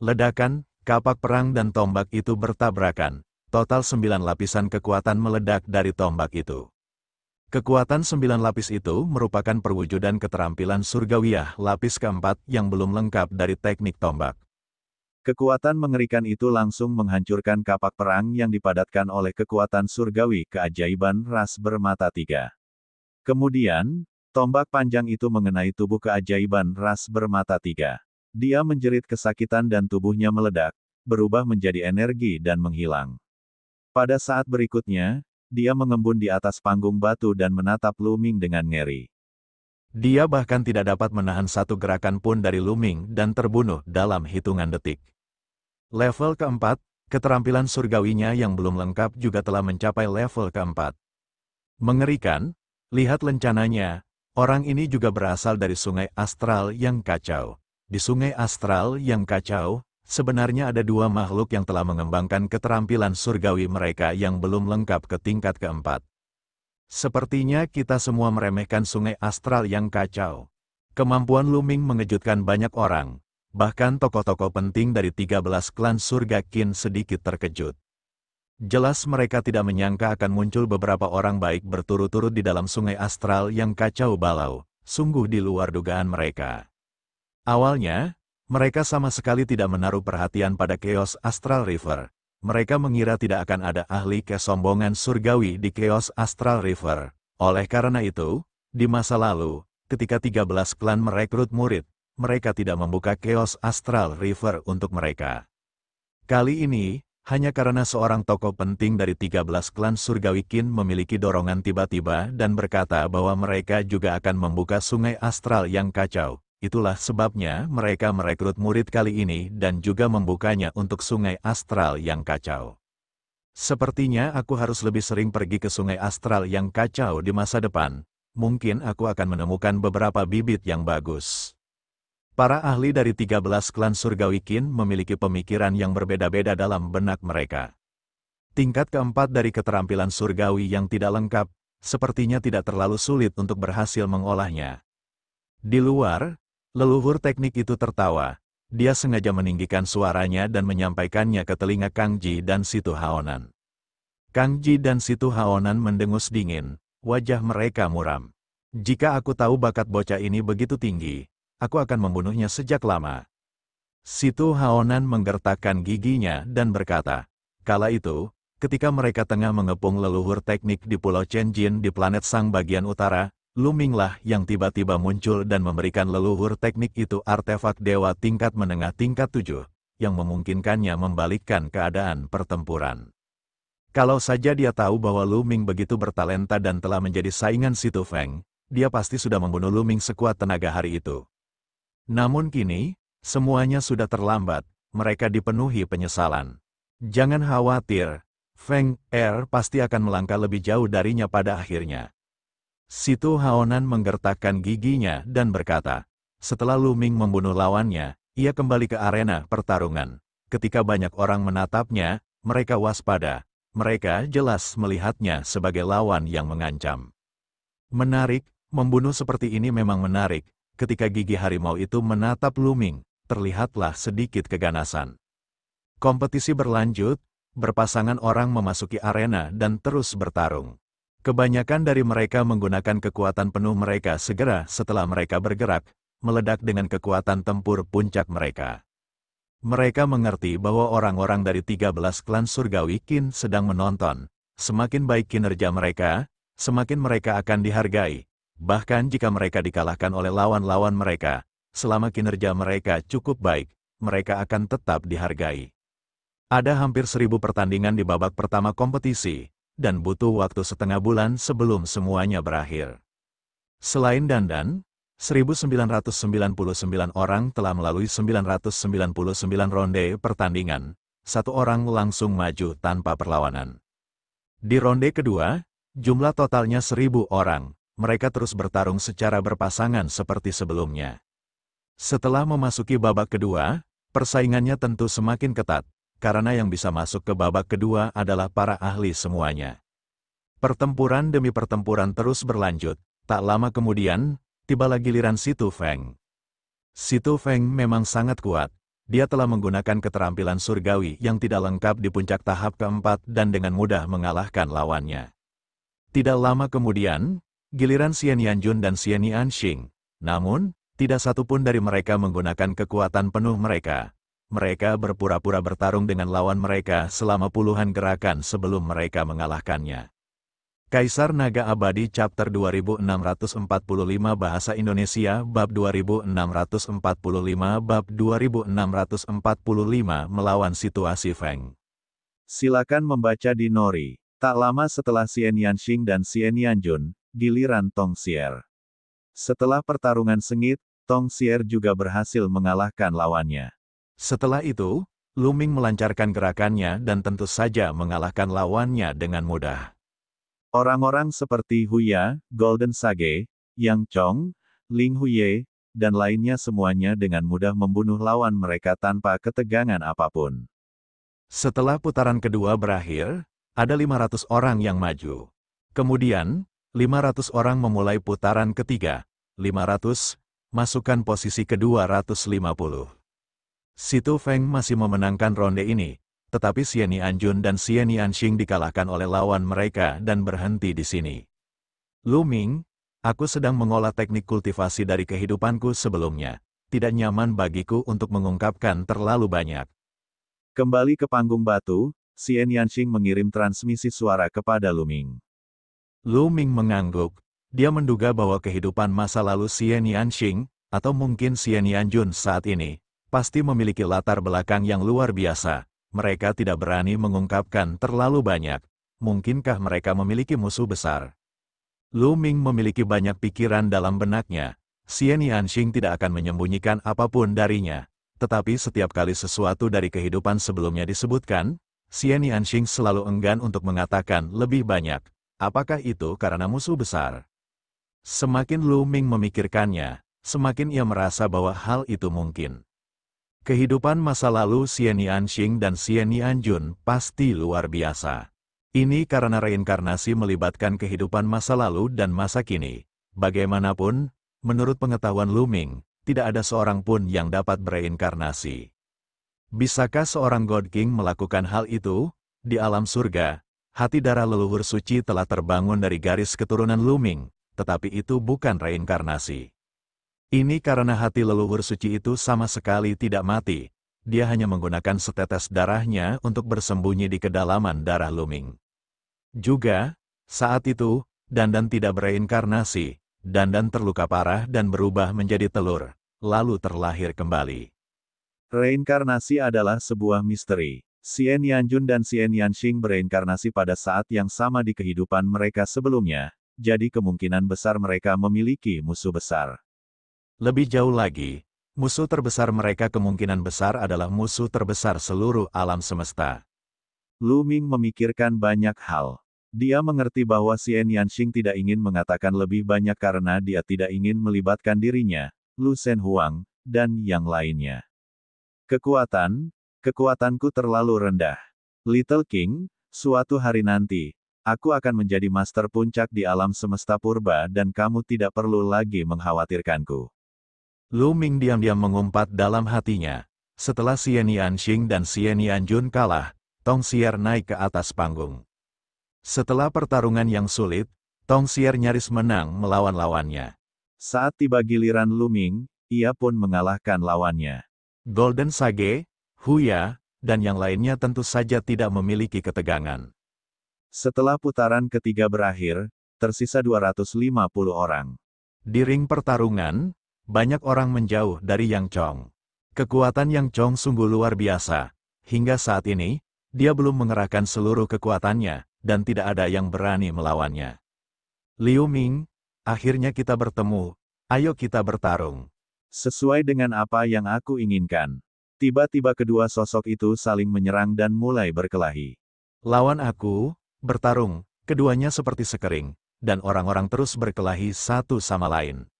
Ledakan, kapak perang dan tombak itu bertabrakan. Total 9 lapisan kekuatan meledak dari tombak itu. Kekuatan 9 lapis itu merupakan perwujudan keterampilan surgawiyah lapis keempat yang belum lengkap dari teknik tombak. Kekuatan mengerikan itu langsung menghancurkan kapak perang yang dipadatkan oleh kekuatan surgawi keajaiban ras bermata tiga. Kemudian, tombak panjang itu mengenai tubuh keajaiban ras bermata tiga. Dia menjerit kesakitan dan tubuhnya meledak, berubah menjadi energi dan menghilang. Pada saat berikutnya, dia mengembun di atas panggung batu dan menatap Lu-Ming dengan ngeri. Dia bahkan tidak dapat menahan satu gerakan pun dari Lu-Ming dan terbunuh dalam hitungan detik. Level keempat, keterampilan surgawinya yang belum lengkap juga telah mencapai level keempat. Mengerikan, lihat lencananya, orang ini juga berasal dari sungai astral yang kacau. Di sungai astral yang kacau, sebenarnya ada dua makhluk yang telah mengembangkan keterampilan surgawi mereka yang belum lengkap ke tingkat keempat. Sepertinya kita semua meremehkan sungai astral yang kacau. Kemampuan Lu-Ming mengejutkan banyak orang. Bahkan tokoh-tokoh penting dari 13 klan surga Qin sedikit terkejut. Jelas mereka tidak menyangka akan muncul beberapa orang baik berturut-turut di dalam sungai astral yang kacau balau, sungguh di luar dugaan mereka. Awalnya, mereka sama sekali tidak menaruh perhatian pada Chaos Astral River. Mereka mengira tidak akan ada ahli kesombongan surgawi di Chaos Astral River. Oleh karena itu, di masa lalu, ketika 13 klan merekrut murid, mereka tidak membuka Chaos Astral River untuk mereka. Kali ini, hanya karena seorang tokoh penting dari 13 klan surgawi Qin memiliki dorongan tiba-tiba dan berkata bahwa mereka juga akan membuka sungai astral yang kacau. Itulah sebabnya mereka merekrut murid kali ini dan juga membukanya untuk sungai astral yang kacau. Sepertinya aku harus lebih sering pergi ke sungai astral yang kacau di masa depan. Mungkin aku akan menemukan beberapa bibit yang bagus. Para ahli dari 13 klan surgawi Qin memiliki pemikiran yang berbeda-beda dalam benak mereka. Tingkat keempat dari keterampilan surgawi yang tidak lengkap, sepertinya tidak terlalu sulit untuk berhasil mengolahnya. Di luar, leluhur teknik itu tertawa. Dia sengaja meninggikan suaranya dan menyampaikannya ke telinga Kang Ji dan Situ Haonan. Kang Ji dan Situ Haonan mendengus dingin, wajah mereka muram. Jika aku tahu bakat bocah ini begitu tinggi, aku akan membunuhnya sejak lama. Situ Haonan menggertakkan giginya dan berkata, kala itu, ketika mereka tengah mengepung leluhur teknik di Pulau Chenjin di planet Sang bagian utara, Lu-Ming lah yang tiba-tiba muncul dan memberikan leluhur teknik itu artefak dewa tingkat menengah tingkat 7, yang memungkinkannya membalikkan keadaan pertempuran. Kalau saja dia tahu bahwa Lu-Ming begitu bertalenta dan telah menjadi saingan Situ Feng, dia pasti sudah membunuh Lu-Ming sekuat tenaga hari itu. Namun kini, semuanya sudah terlambat, mereka dipenuhi penyesalan. Jangan khawatir, Feng Er pasti akan melangkah lebih jauh darinya pada akhirnya. Situ Haonan menggertakkan giginya dan berkata, setelah Lu-Ming membunuh lawannya, ia kembali ke arena pertarungan. Ketika banyak orang menatapnya, mereka waspada. Mereka jelas melihatnya sebagai lawan yang mengancam. Menarik, membunuh seperti ini memang menarik. Ketika gigi harimau itu menatap Lu-Ming, terlihatlah sedikit keganasan. Kompetisi berlanjut, berpasangan orang memasuki arena dan terus bertarung. Kebanyakan dari mereka menggunakan kekuatan penuh mereka segera setelah mereka bergerak, meledak dengan kekuatan tempur puncak mereka. Mereka mengerti bahwa orang-orang dari 13 klan surgawi Qin sedang menonton. Semakin baik kinerja mereka, semakin mereka akan dihargai. Bahkan jika mereka dikalahkan oleh lawan-lawan mereka, selama kinerja mereka cukup baik, mereka akan tetap dihargai. Ada hampir 1000 pertandingan di babak pertama kompetisi, dan butuh waktu setengah bulan sebelum semuanya berakhir. Selain Dandan, 1999 orang telah melalui 999 ronde pertandingan, satu orang langsung maju tanpa perlawanan. Di ronde kedua, jumlah totalnya 1000 orang. Mereka terus bertarung secara berpasangan seperti sebelumnya. Setelah memasuki babak kedua, persaingannya tentu semakin ketat, karena yang bisa masuk ke babak kedua adalah para ahli semuanya. Pertempuran demi pertempuran terus berlanjut, Tak lama kemudian, tibalah giliran Si Tu Feng. Si Tu Feng memang sangat kuat. Dia telah menggunakan keterampilan surgawi yang tidak lengkap di puncak tahap keempat dan dengan mudah mengalahkan lawannya. Tidak lama kemudian, giliran Xian Yanjun dan Xian Yanxing. Namun, tidak satu pun dari mereka menggunakan kekuatan penuh mereka. Mereka berpura-pura bertarung dengan lawan mereka selama puluhan gerakan sebelum mereka mengalahkannya. Kaisar Naga Abadi Chapter 2645 Bahasa Indonesia Bab 2645 Bab 2645 Melawan Situasi Feng. Silakan membaca di Nori. Tak lama setelah Xian Yanxing dan Xian Yanjun, giliran Tong Xier. Setelah pertarungan sengit, Tong Xier juga berhasil mengalahkan lawannya. Setelah itu, Lu Ming melancarkan gerakannya dan tentu saja mengalahkan lawannya dengan mudah. Orang-orang seperti Huya, Golden Sage, Yang Chong, Ling Huye, dan lainnya semuanya dengan mudah membunuh lawan mereka tanpa ketegangan apapun. Setelah putaran kedua berakhir, ada 500 orang yang maju. Kemudian, 500 orang memulai putaran ketiga. 500, masukkan posisi ke-250. Si Tu Feng masih memenangkan ronde ini, tetapi Xian Yanjun dan Xian Yanxing dikalahkan oleh lawan mereka dan berhenti di sini. Lu Ming, aku sedang mengolah teknik kultivasi dari kehidupanku sebelumnya. Tidak nyaman bagiku untuk mengungkapkan terlalu banyak. Kembali ke panggung batu, Xian Yanxing mengirim transmisi suara kepada Lu Ming. Lu Ming mengangguk. Dia menduga bahwa kehidupan masa lalu Xian Yanxing, atau mungkin Xian Yanjun saat ini, pasti memiliki latar belakang yang luar biasa. Mereka tidak berani mengungkapkan terlalu banyak. Mungkinkah mereka memiliki musuh besar? Lu Ming memiliki banyak pikiran dalam benaknya. Xian Yanxing tidak akan menyembunyikan apapun darinya. Tetapi setiap kali sesuatu dari kehidupan sebelumnya disebutkan, Xian Yanxing selalu enggan untuk mengatakan lebih banyak. Apakah itu karena musuh besar? Semakin Lu Ming memikirkannya, semakin ia merasa bahwa hal itu mungkin. Kehidupan masa lalu Xian Yanxing dan Xian Yanjun pasti luar biasa. Ini karena reinkarnasi melibatkan kehidupan masa lalu dan masa kini. Bagaimanapun, menurut pengetahuan Lu Ming, tidak ada seorang pun yang dapat bereinkarnasi. Bisakah seorang God King melakukan hal itu? Di alam surga, hati darah leluhur suci telah terbangun dari garis keturunan Lu Ming, tetapi itu bukan reinkarnasi. Ini karena hati leluhur suci itu sama sekali tidak mati. Dia hanya menggunakan setetes darahnya untuk bersembunyi di kedalaman darah Lu Ming. Juga, saat itu, Dandan tidak bereinkarnasi. Dandan terluka parah dan berubah menjadi telur, lalu terlahir kembali. Reinkarnasi adalah sebuah misteri. Xian Yanjun dan Xian Yanxing bereinkarnasi pada saat yang sama di kehidupan mereka sebelumnya, jadi kemungkinan besar mereka memiliki musuh besar. Lebih jauh lagi, musuh terbesar mereka kemungkinan besar adalah musuh terbesar seluruh alam semesta. Lu Ming memikirkan banyak hal. Dia mengerti bahwa Xian Yanxing tidak ingin mengatakan lebih banyak karena dia tidak ingin melibatkan dirinya, Lu Shen Huang, dan yang lainnya. Kekuatanku terlalu rendah. Little King, suatu hari nanti, aku akan menjadi master puncak di alam semesta purba dan kamu tidak perlu lagi mengkhawatirkanku. Lu Ming diam-diam mengumpat dalam hatinya. Setelah Xian Yanxing dan Xian Yanjun kalah, Tong Xier naik ke atas panggung. Setelah pertarungan yang sulit, Tong Xier nyaris menang melawan lawannya. Saat tiba giliran Lu Ming, ia pun mengalahkan lawannya. Golden Sage, Huya, dan yang lainnya tentu saja tidak memiliki ketegangan. Setelah putaran ketiga berakhir, tersisa 250 orang. Di ring pertarungan, banyak orang menjauh dari Yang Chong. Kekuatan Yang Chong sungguh luar biasa. Hingga saat ini, dia belum mengerahkan seluruh kekuatannya, dan tidak ada yang berani melawannya. Liu Ming, akhirnya kita bertemu. Ayo kita bertarung. Sesuai dengan apa yang aku inginkan. Tiba-tiba kedua sosok itu saling menyerang dan mulai berkelahi. Lawan aku, bertarung, keduanya seperti sekering, dan orang-orang terus berkelahi satu sama lain.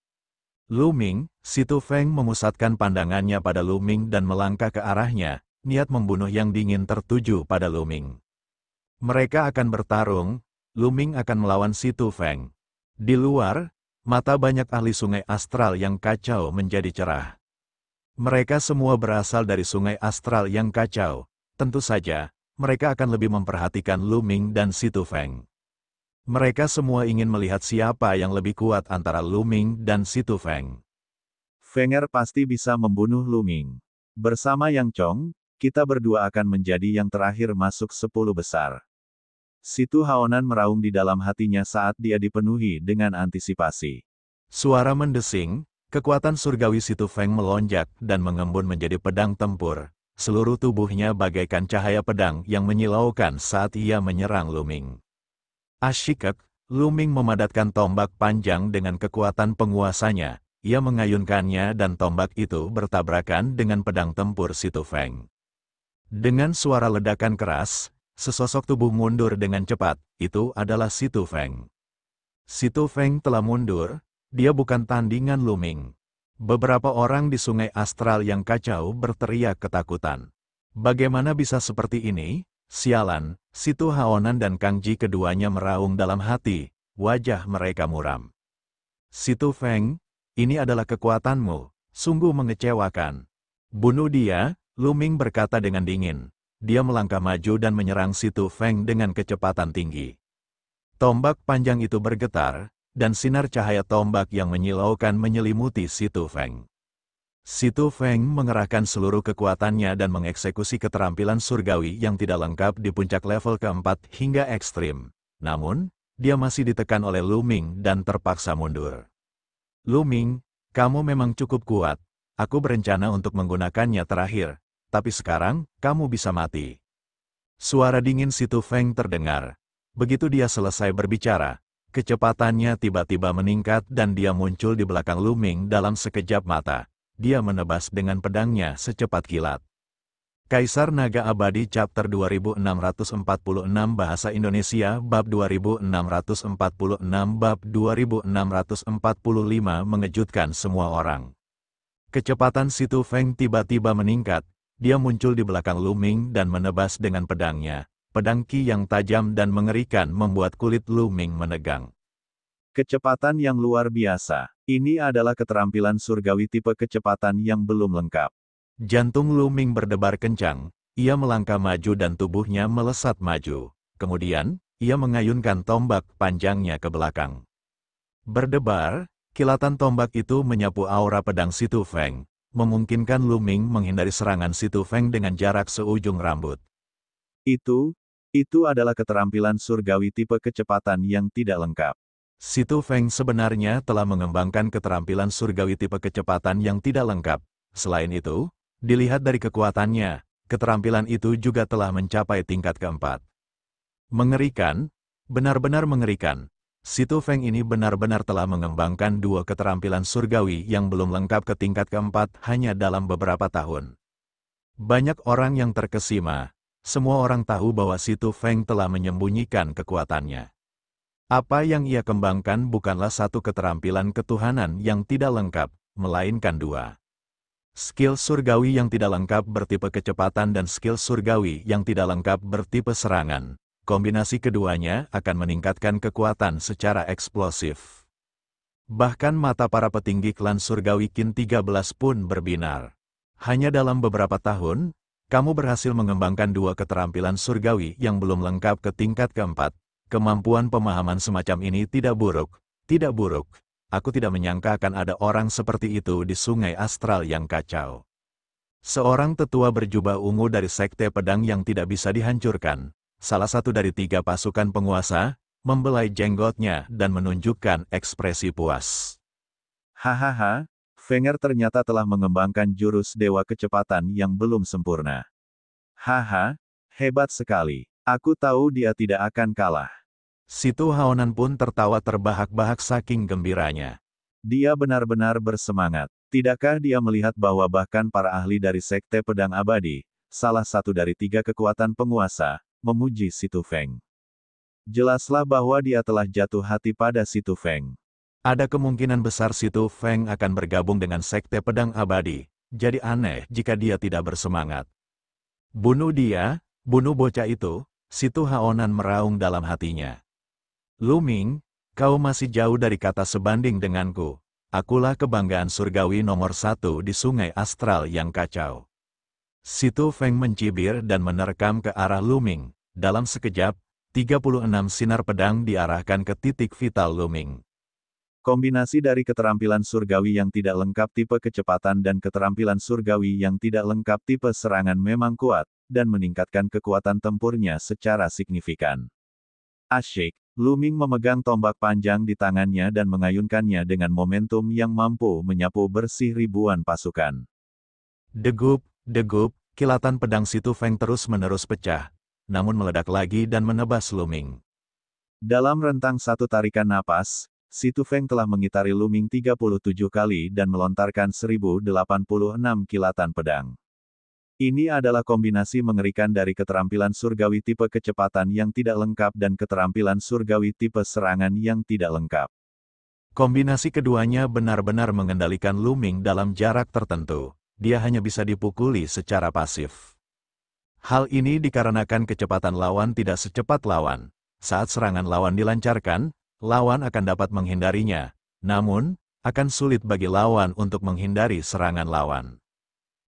Lu Ming, Si Tu Feng memusatkan pandangannya pada Lu Ming dan melangkah ke arahnya, niat membunuh yang dingin tertuju pada Lu Ming. Mereka akan bertarung, Lu Ming akan melawan Si Tu Feng. Di luar, Mata banyak ahli sungai astral yang kacau menjadi cerah. Mereka semua berasal dari sungai astral yang kacau. Tentu saja, mereka akan lebih memperhatikan Lu Ming dan Si Tu Feng. Mereka semua ingin melihat siapa yang lebih kuat antara Lu Ming dan Si Tu Feng. Fenger pasti bisa membunuh Lu Ming. Bersama Yang Chong, kita berdua akan menjadi yang terakhir masuk 10 besar. Situ Haonan meraung di dalam hatinya saat dia dipenuhi dengan antisipasi. Suara mendesing, kekuatan surgawi Situ Feng melonjak dan mengembun menjadi pedang tempur. Seluruh tubuhnya bagaikan cahaya pedang yang menyilaukan saat ia menyerang Lu Ming. Asyikek, Lu Ming memadatkan tombak panjang dengan kekuatan penguasanya. Ia mengayunkannya dan tombak itu bertabrakan dengan pedang tempur Situ Feng. Dengan suara ledakan keras, sesosok tubuh mundur dengan cepat, itu adalah Si Tu Feng. Si Tu Feng telah mundur, dia bukan tandingan Lu Ming. Beberapa orang di sungai astral yang kacau berteriak ketakutan. Bagaimana bisa seperti ini? Sialan, Situ Haonan dan Kang Ji keduanya meraung dalam hati, wajah mereka muram. Si Tu Feng, ini adalah kekuatanmu, sungguh mengecewakan. Bunuh dia, Lu Ming berkata dengan dingin. Dia melangkah maju dan menyerang Si Tu Feng dengan kecepatan tinggi. Tombak panjang itu bergetar, dan sinar cahaya tombak yang menyilaukan menyelimuti Si Tu Feng. Si Tu Feng mengerahkan seluruh kekuatannya dan mengeksekusi keterampilan surgawi yang tidak lengkap di puncak level keempat hingga ekstrim. Namun, dia masih ditekan oleh Lu Ming dan terpaksa mundur. Lu Ming, kamu memang cukup kuat. Aku berencana untuk menggunakannya terakhir. Tapi sekarang, kamu bisa mati. Suara dingin Si Tu Feng terdengar. Begitu dia selesai berbicara, kecepatannya tiba-tiba meningkat dan dia muncul di belakang Lu Ming dalam sekejap mata. Dia menebas dengan pedangnya secepat kilat. Kaisar Naga Abadi Chapter 2646 Bahasa Indonesia Bab 2646 Bab 2645 mengejutkan semua orang. Kecepatan Si Tu Feng tiba-tiba meningkat. Dia muncul di belakang Lu Ming dan menebas dengan pedangnya. Pedang Qi yang tajam dan mengerikan membuat kulit Lu Ming menegang. Kecepatan yang luar biasa. Ini adalah keterampilan surgawi tipe kecepatan yang belum lengkap. Jantung Lu Ming berdebar kencang. Ia melangkah maju dan tubuhnya melesat maju. Kemudian, ia mengayunkan tombak panjangnya ke belakang. Berdebar, kilatan tombak itu menyapu aura pedang Si Tu Feng, memungkinkan Lu Ming menghindari serangan Si Tu Feng dengan jarak seujung rambut. Itu adalah keterampilan surgawi tipe kecepatan yang tidak lengkap. Si Tu Feng sebenarnya telah mengembangkan keterampilan surgawi tipe kecepatan yang tidak lengkap. Selain itu, dilihat dari kekuatannya, keterampilan itu juga telah mencapai tingkat keempat. Mengerikan, benar-benar mengerikan. Si Tu Feng ini benar-benar telah mengembangkan dua keterampilan surgawi yang belum lengkap ke tingkat keempat hanya dalam beberapa tahun. Banyak orang yang terkesima, semua orang tahu bahwa Si Tu Feng telah menyembunyikan kekuatannya. Apa yang ia kembangkan bukanlah satu keterampilan ketuhanan yang tidak lengkap, melainkan dua. Skill surgawi yang tidak lengkap bertipe kecepatan dan skill surgawi yang tidak lengkap bertipe serangan. Kombinasi keduanya akan meningkatkan kekuatan secara eksplosif. Bahkan mata para petinggi klan surgawi Qin 13 pun berbinar. Hanya dalam beberapa tahun, kamu berhasil mengembangkan dua keterampilan surgawi yang belum lengkap ke tingkat keempat. Kemampuan pemahaman semacam ini tidak buruk, tidak buruk. Aku tidak menyangka akan ada orang seperti itu di sungai astral yang kacau. Seorang tetua berjubah ungu dari sekte pedang yang tidak bisa dihancurkan. Salah satu dari tiga pasukan penguasa, membelai jenggotnya dan menunjukkan ekspresi puas. Hahaha, Fenger ternyata telah mengembangkan jurus dewa kecepatan yang belum sempurna. Haha, hebat sekali. Aku tahu dia tidak akan kalah. Situ Haonan pun tertawa terbahak-bahak saking gembiranya. Dia benar-benar bersemangat. Tidakkah dia melihat bahwa bahkan para ahli dari sekte pedang abadi, salah satu dari tiga kekuatan penguasa, memuji Si Tu Feng. Jelaslah bahwa dia telah jatuh hati pada Si Tu Feng. Ada kemungkinan besar Si Tu Feng akan bergabung dengan sekte pedang abadi, jadi aneh jika dia tidak bersemangat. Bunuh dia, bunuh bocah itu, Si Tu Haonan meraung dalam hatinya. Lu Ming, Kau masih jauh dari kata sebanding denganku. Akulah kebanggaan surgawi nomor 1 di sungai astral yang kacau. Si Tu Feng mencibir dan menerkam ke arah Lu Ming. Dalam sekejap, 36 sinar pedang diarahkan ke titik vital Lu Ming. Kombinasi dari keterampilan surgawi yang tidak lengkap tipe kecepatan dan keterampilan surgawi yang tidak lengkap tipe serangan memang kuat, dan meningkatkan kekuatan tempurnya secara signifikan. Asyik, Lu Ming memegang tombak panjang di tangannya dan mengayunkannya dengan momentum yang mampu menyapu bersih ribuan pasukan. Degup, degup, kilatan pedang Si Tu Feng terus-menerus pecah, namun meledak lagi dan menebas Lu Ming. Dalam rentang satu tarikan napas, Si Tu Feng telah mengitari Lu Ming 37 kali dan melontarkan 1086 kilatan pedang. Ini adalah kombinasi mengerikan dari keterampilan surgawi tipe kecepatan yang tidak lengkap dan keterampilan surgawi tipe serangan yang tidak lengkap. Kombinasi keduanya benar-benar mengendalikan Lu Ming dalam jarak tertentu. Dia hanya bisa dipukuli secara pasif. Hal ini dikarenakan kecepatan lawan tidak secepat lawan. Saat serangan lawan dilancarkan, lawan akan dapat menghindarinya. Namun, akan sulit bagi lawan untuk menghindari serangan lawan.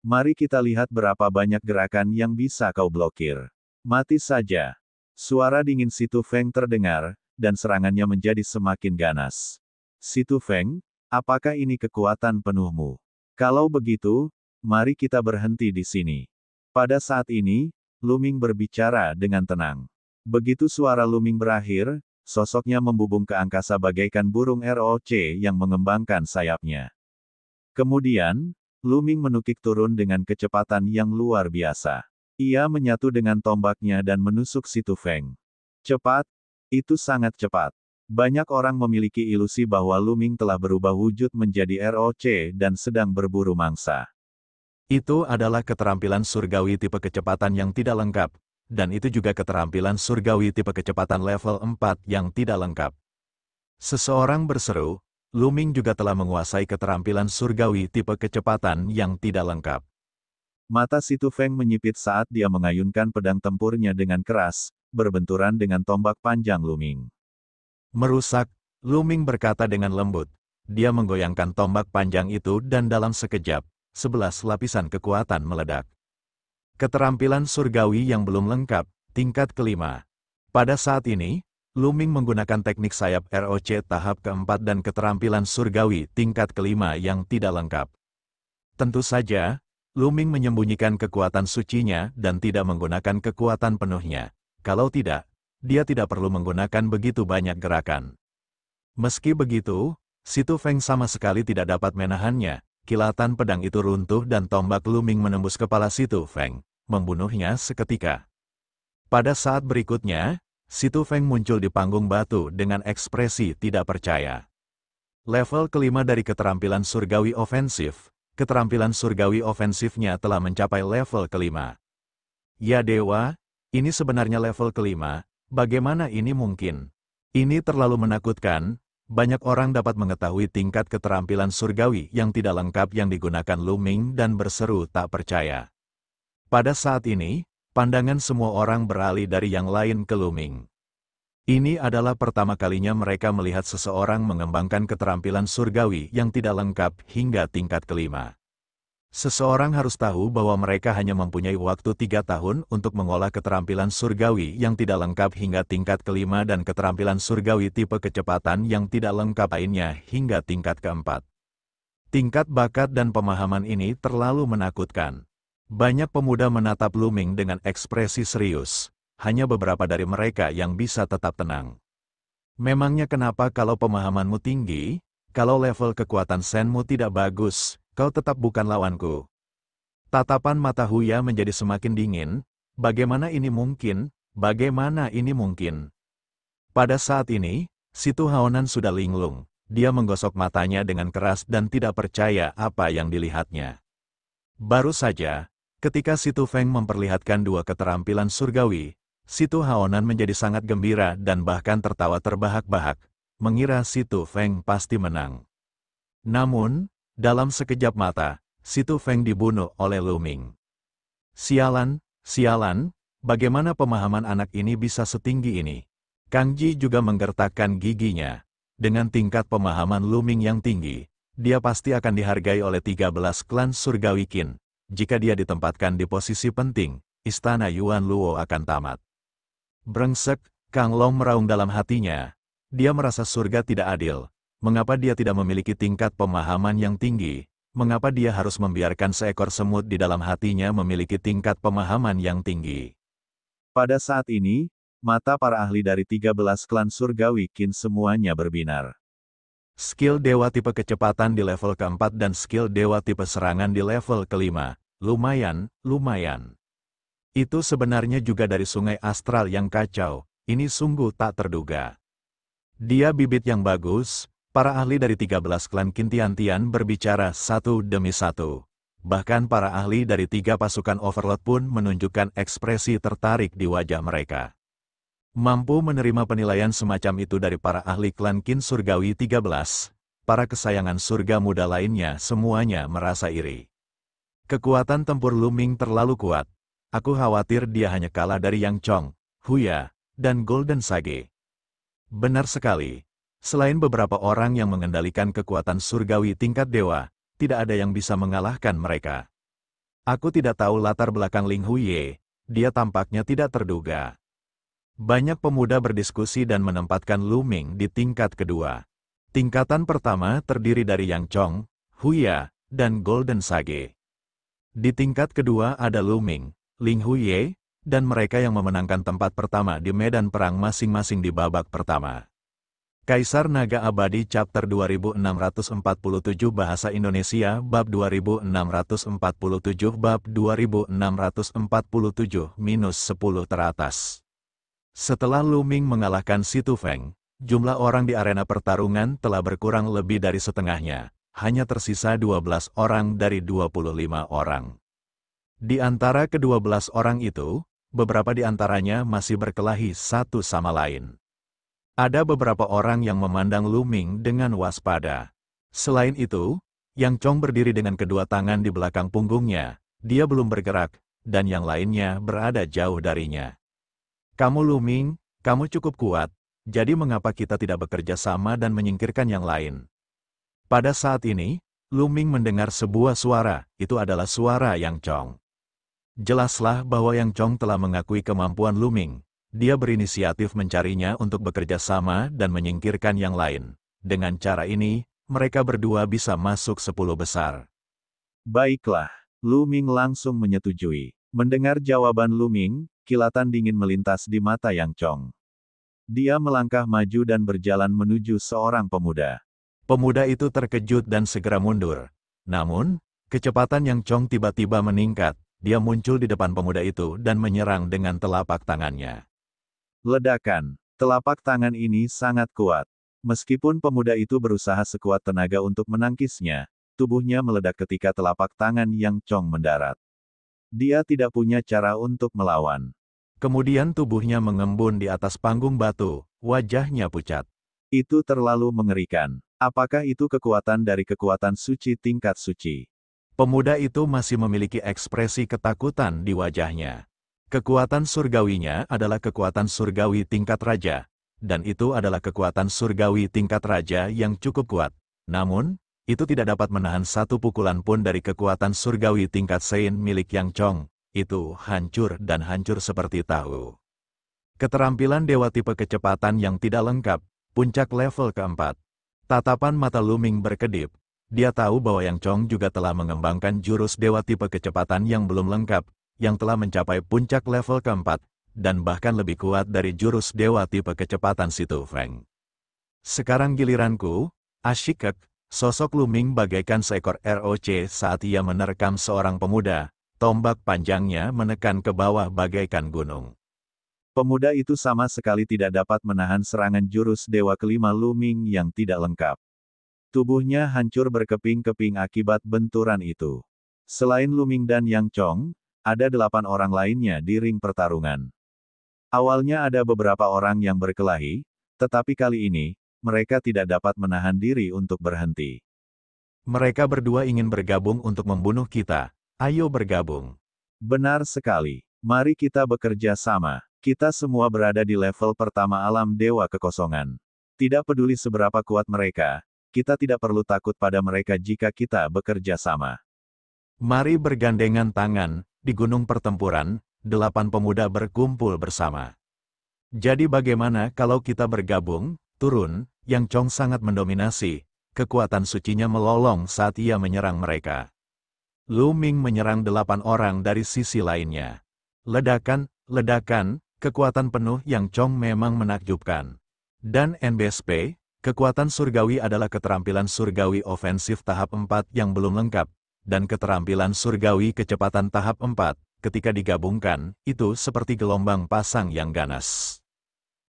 Mari kita lihat berapa banyak gerakan yang bisa kau blokir. Mati saja. Suara dingin Si Tu Feng terdengar, dan serangannya menjadi semakin ganas. Si Tu Feng, apakah ini kekuatan penuhmu? Kalau begitu, mari kita berhenti di sini. Pada saat ini, Lu Ming berbicara dengan tenang. Begitu suara Lu Ming berakhir, sosoknya membubung ke angkasa bagaikan burung ROC yang mengembangkan sayapnya. Kemudian, Lu Ming menukik turun dengan kecepatan yang luar biasa. Ia menyatu dengan tombaknya dan menusuk Si Tu Feng. Cepat, itu sangat cepat. Banyak orang memiliki ilusi bahwa Lu Ming telah berubah wujud menjadi ROC dan sedang berburu mangsa. Itu adalah keterampilan surgawi tipe kecepatan yang tidak lengkap, dan itu juga keterampilan surgawi tipe kecepatan level 4 yang tidak lengkap. Seseorang berseru, Lu Ming juga telah menguasai keterampilan surgawi tipe kecepatan yang tidak lengkap. Mata Si Tu Feng menyipit saat dia mengayunkan pedang tempurnya dengan keras, berbenturan dengan tombak panjang Lu Ming. Merusak, Lu Ming berkata dengan lembut. Dia menggoyangkan tombak panjang itu dan dalam sekejap, 11 lapisan kekuatan meledak. Keterampilan surgawi yang belum lengkap, tingkat kelima. Pada saat ini, Lu Ming menggunakan teknik sayap ROC tahap keempat dan keterampilan surgawi tingkat kelima yang tidak lengkap. Tentu saja, Lu Ming menyembunyikan kekuatan sucinya dan tidak menggunakan kekuatan penuhnya. Kalau tidak, dia tidak perlu menggunakan begitu banyak gerakan. Meski begitu, Si Tu Feng sama sekali tidak dapat menahannya. Kilatan pedang itu runtuh dan tombak Lu Ming menembus kepala Si Tu Feng, membunuhnya seketika. Pada saat berikutnya, Si Tu Feng muncul di panggung batu dengan ekspresi tidak percaya. Level kelima dari keterampilan surgawi ofensif, keterampilan surgawi ofensifnya telah mencapai level kelima. Ya dewa, ini sebenarnya level kelima, bagaimana ini mungkin? Ini terlalu menakutkan, banyak orang dapat mengetahui tingkat keterampilan surgawi yang tidak lengkap yang digunakan Lu Ming dan berseru tak percaya. Pada saat ini, pandangan semua orang beralih dari yang lain ke Lu Ming. Ini adalah pertama kalinya mereka melihat seseorang mengembangkan keterampilan surgawi yang tidak lengkap hingga tingkat kelima. Seseorang harus tahu bahwa mereka hanya mempunyai waktu 3 tahun untuk mengolah keterampilan surgawi yang tidak lengkap hingga tingkat kelima dan keterampilan surgawi tipe kecepatan yang tidak lengkap lainnya hingga tingkat keempat. Tingkat bakat dan pemahaman ini terlalu menakutkan. Banyak pemuda menatap Lu Ming dengan ekspresi serius. Hanya beberapa dari mereka yang bisa tetap tenang. Memangnya kenapa kalau pemahamanmu tinggi, kalau level kekuatan senmu tidak bagus, kau tetap bukan lawanku? Tatapan mata Huya menjadi semakin dingin. Bagaimana ini mungkin? Bagaimana ini mungkin? Pada saat ini, Si Tu Haonan sudah linglung. Dia menggosok matanya dengan keras dan tidak percaya apa yang dilihatnya. Baru saja, ketika Si Tu Feng memperlihatkan dua keterampilan surgawi, Si Tu Haonan menjadi sangat gembira dan bahkan tertawa terbahak-bahak, mengira Si Tu Feng pasti menang. Namun, dalam sekejap mata, Si Tu Feng dibunuh oleh Lu Ming. Sialan, sialan, bagaimana pemahaman anak ini bisa setinggi ini? Kang Ji juga menggertakkan giginya. dengan tingkat pemahaman Lu-Ming yang tinggi, dia pasti akan dihargai oleh 13 klan surgawi Qin. Jika dia ditempatkan di posisi penting, istana Yuan Luo akan tamat. Brengsek, Kang Long meraung dalam hatinya. Dia merasa surga tidak adil. Mengapa dia tidak memiliki tingkat pemahaman yang tinggi? Mengapa dia harus membiarkan seekor semut di dalam hatinya memiliki tingkat pemahaman yang tinggi? Pada saat ini, mata para ahli dari 13 klan surgawi Qin semuanya berbinar. Skill dewa tipe kecepatan di level keempat dan skill dewa tipe serangan di level kelima. Lumayan. Itu sebenarnya juga dari sungai astral yang kacau. Ini sungguh tak terduga. Dia bibit yang bagus. Para ahli dari 13 klan Qin Tian-Tian berbicara satu demi satu. Bahkan para ahli dari 3 pasukan Overlord pun menunjukkan ekspresi tertarik di wajah mereka. Mampu menerima penilaian semacam itu dari para ahli klan Qin Surgawi 13, para kesayangan surga muda lainnya semuanya merasa iri. Kekuatan tempur Lu-Ming terlalu kuat. Aku khawatir dia hanya kalah dari Yang Chong, Huya, dan Golden Sage. Benar sekali. Selain beberapa orang yang mengendalikan kekuatan surgawi tingkat dewa, tidak ada yang bisa mengalahkan mereka. Aku tidak tahu latar belakang Ling Huye, dia tampaknya tidak terduga. Banyak pemuda berdiskusi dan menempatkan Lu-Ming di tingkat kedua. Tingkatan pertama terdiri dari Yang Chong, Huya, dan Golden Sage. Di tingkat kedua ada Lu-Ming, Ling Huye, dan mereka yang memenangkan tempat pertama di medan perang masing-masing di babak pertama. Kaisar Naga Abadi Chapter 2647 Bahasa Indonesia Bab 2647 Bab 2647 -10 teratas. Setelah Lu-Ming mengalahkan Si Tufeng, jumlah orang di arena pertarungan telah berkurang lebih dari setengahnya, hanya tersisa 12 orang dari 25 orang. Di antara ke-12 orang itu, beberapa di antaranya masih berkelahi satu sama lain. Ada beberapa orang yang memandang Lu-Ming dengan waspada. Selain itu, Yang Chong berdiri dengan kedua tangan di belakang punggungnya, dia belum bergerak, dan yang lainnya berada jauh darinya. Kamu Lu-Ming, kamu cukup kuat, jadi mengapa kita tidak bekerja sama dan menyingkirkan yang lain? Pada saat ini, Lu-Ming mendengar sebuah suara, itu adalah suara Yang Chong. Jelaslah bahwa Yang Chong telah mengakui kemampuan Lu-Ming. Dia berinisiatif mencarinya untuk bekerja sama dan menyingkirkan yang lain. Dengan cara ini, mereka berdua bisa masuk 10 besar. Baiklah, Lu-Ming langsung menyetujui. Mendengar jawaban Lu-Ming, kilatan dingin melintas di mata Yang Chong. Dia melangkah maju dan berjalan menuju seorang pemuda. Pemuda itu terkejut dan segera mundur. Namun, kecepatan Yang Chong tiba-tiba meningkat. Dia muncul di depan pemuda itu dan menyerang dengan telapak tangannya. Ledakan. Telapak tangan ini sangat kuat. Meskipun pemuda itu berusaha sekuat tenaga untuk menangkisnya, tubuhnya meledak ketika telapak tangan Yang Chong mendarat. Dia tidak punya cara untuk melawan. Kemudian tubuhnya mengembun di atas panggung batu, wajahnya pucat. Itu terlalu mengerikan. Apakah itu kekuatan dari kekuatan suci tingkat suci? Pemuda itu masih memiliki ekspresi ketakutan di wajahnya. Kekuatan surgawinya adalah kekuatan surgawi tingkat raja, dan itu adalah kekuatan surgawi tingkat raja yang cukup kuat. Namun, itu tidak dapat menahan satu pukulan pun dari kekuatan surgawi tingkat Sein milik Yang Chong. Itu hancur dan hancur seperti tahu. Keterampilan dewa tipe kecepatan yang tidak lengkap, puncak level keempat. Tatapan mata Lu-Ming berkedip. Dia tahu bahwa Yang Chong juga telah mengembangkan jurus dewa tipe kecepatan yang belum lengkap, yang telah mencapai puncak level keempat, dan bahkan lebih kuat dari jurus dewa tipe kecepatan Si Tufeng. Sekarang giliranku, Ashikek, sosok Lu-Ming bagaikan seekor ROC saat ia menerkam seorang pemuda, tombak panjangnya menekan ke bawah bagaikan gunung. Pemuda itu sama sekali tidak dapat menahan serangan jurus dewa kelima Lu-Ming yang tidak lengkap. Tubuhnya hancur berkeping-keping akibat benturan itu. Selain Lu-Ming dan Yang Chong, ada 8 orang lainnya di ring pertarungan. Awalnya ada beberapa orang yang berkelahi, tetapi kali ini, mereka tidak dapat menahan diri untuk berhenti. Mereka berdua ingin bergabung untuk membunuh kita. Ayo bergabung. Benar sekali. Mari kita bekerja sama. Kita semua berada di level pertama alam Dewa Kekosongan. Tidak peduli seberapa kuat mereka, kita tidak perlu takut pada mereka jika kita bekerja sama. Mari bergandengan tangan, di gunung pertempuran, 8 pemuda berkumpul bersama. Jadi bagaimana kalau kita bergabung, turun, Yang Chong sangat mendominasi, kekuatan sucinya melolong saat ia menyerang mereka. Lu Ming menyerang 8 orang dari sisi lainnya. Ledakan, kekuatan penuh Yang Chong memang menakjubkan. Dan NBSP, kekuatan surgawi adalah keterampilan surgawi ofensif tahap 4 yang belum lengkap, dan keterampilan surgawi kecepatan tahap 4, ketika digabungkan, itu seperti gelombang pasang yang ganas.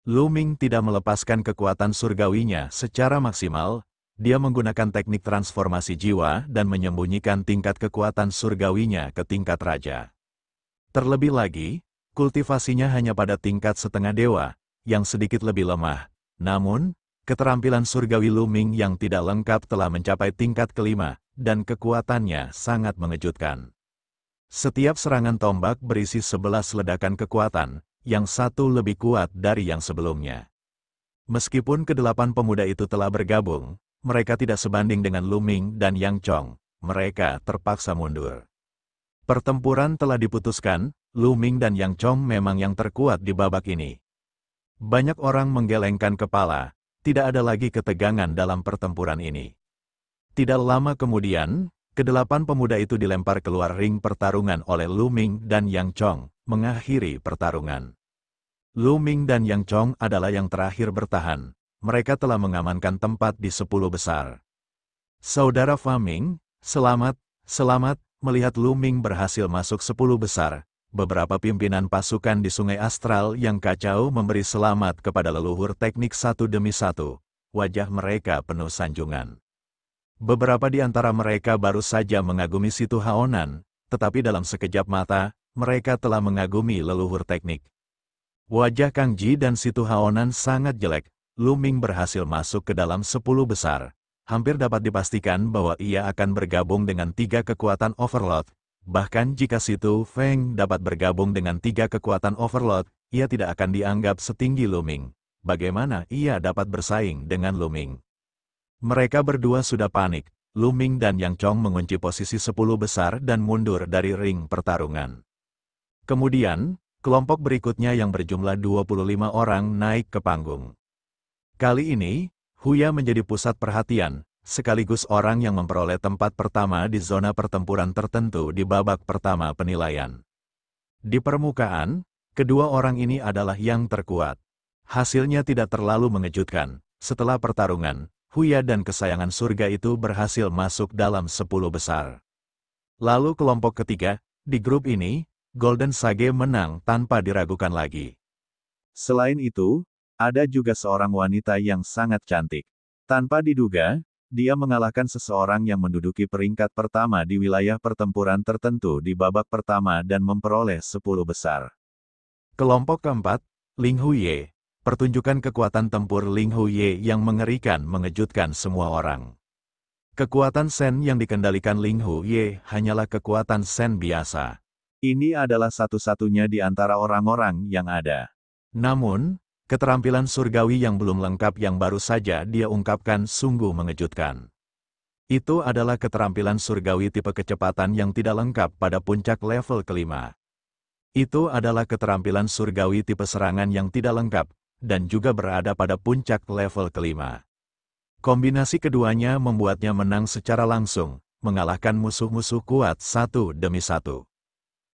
Lu Ming tidak melepaskan kekuatan surgawinya secara maksimal, dia menggunakan teknik transformasi jiwa dan menyembunyikan tingkat kekuatan surgawinya ke tingkat raja. Terlebih lagi, kultivasinya hanya pada tingkat setengah dewa, yang sedikit lebih lemah. Namun, keterampilan surgawi Lu Ming yang tidak lengkap telah mencapai tingkat kelima, dan kekuatannya sangat mengejutkan. Setiap serangan tombak berisi 11 ledakan kekuatan, yang satu lebih kuat dari yang sebelumnya. Meskipun ke-8 pemuda itu telah bergabung, mereka tidak sebanding dengan Lu Ming dan Yang Chong, mereka terpaksa mundur. Pertempuran telah diputuskan, Lu Ming dan Yang Chong memang yang terkuat di babak ini. Banyak orang menggelengkan kepala, tidak ada lagi ketegangan dalam pertempuran ini. Tidak lama kemudian, ke-8 pemuda itu dilempar keluar ring pertarungan oleh Lu Ming dan Yang Chong, mengakhiri pertarungan. Lu Ming dan Yang Chong adalah yang terakhir bertahan. Mereka telah mengamankan tempat di 10 besar. Saudara Fa Ming, selamat. Melihat Lu Ming berhasil masuk 10 besar, beberapa pimpinan pasukan di Sungai Astral yang kacau memberi selamat kepada leluhur teknik satu demi satu. Wajah mereka penuh sanjungan. Beberapa di antara mereka baru saja mengagumi Situ Haonan, tetapi dalam sekejap mata, mereka telah mengagumi leluhur teknik. Wajah Kang Ji dan Situ Haonan sangat jelek. Lu Ming berhasil masuk ke dalam 10 besar. Hampir dapat dipastikan bahwa ia akan bergabung dengan 3 kekuatan Overlord. Bahkan jika Situ Feng dapat bergabung dengan 3 kekuatan Overlord, ia tidak akan dianggap setinggi Lu Ming. Bagaimana ia dapat bersaing dengan Lu Ming? Mereka berdua sudah panik. Lu Ming dan Yang Chong mengunci posisi 10 besar dan mundur dari ring pertarungan. Kemudian, kelompok berikutnya yang berjumlah 25 orang naik ke panggung. Kali ini, Huya menjadi pusat perhatian, sekaligus orang yang memperoleh tempat pertama di zona pertempuran tertentu di babak pertama penilaian. Di permukaan, kedua orang ini adalah yang terkuat. Hasilnya tidak terlalu mengejutkan. Setelah pertarungan, Huya dan kesayangan surga itu berhasil masuk dalam 10 besar. Lalu kelompok ketiga, di grup ini, Golden Sage menang tanpa diragukan lagi. Selain itu, ada juga seorang wanita yang sangat cantik. Tanpa diduga, dia mengalahkan seseorang yang menduduki peringkat pertama di wilayah pertempuran tertentu di babak pertama dan memperoleh 10 besar. Kelompok keempat, Ling Huye. Pertunjukan kekuatan tempur Ling Huye yang mengerikan mengejutkan semua orang. Kekuatan Sen yang dikendalikan Ling Huye hanyalah kekuatan Sen biasa. Ini adalah satu-satunya di antara orang-orang yang ada. Namun, keterampilan surgawi yang belum lengkap yang baru saja dia ungkapkan sungguh mengejutkan. Itu adalah keterampilan surgawi tipe kecepatan yang tidak lengkap pada puncak level kelima. Itu adalah keterampilan surgawi tipe serangan yang tidak lengkap, dan juga berada pada puncak level kelima. Kombinasi keduanya membuatnya menang secara langsung, mengalahkan musuh-musuh kuat satu demi satu.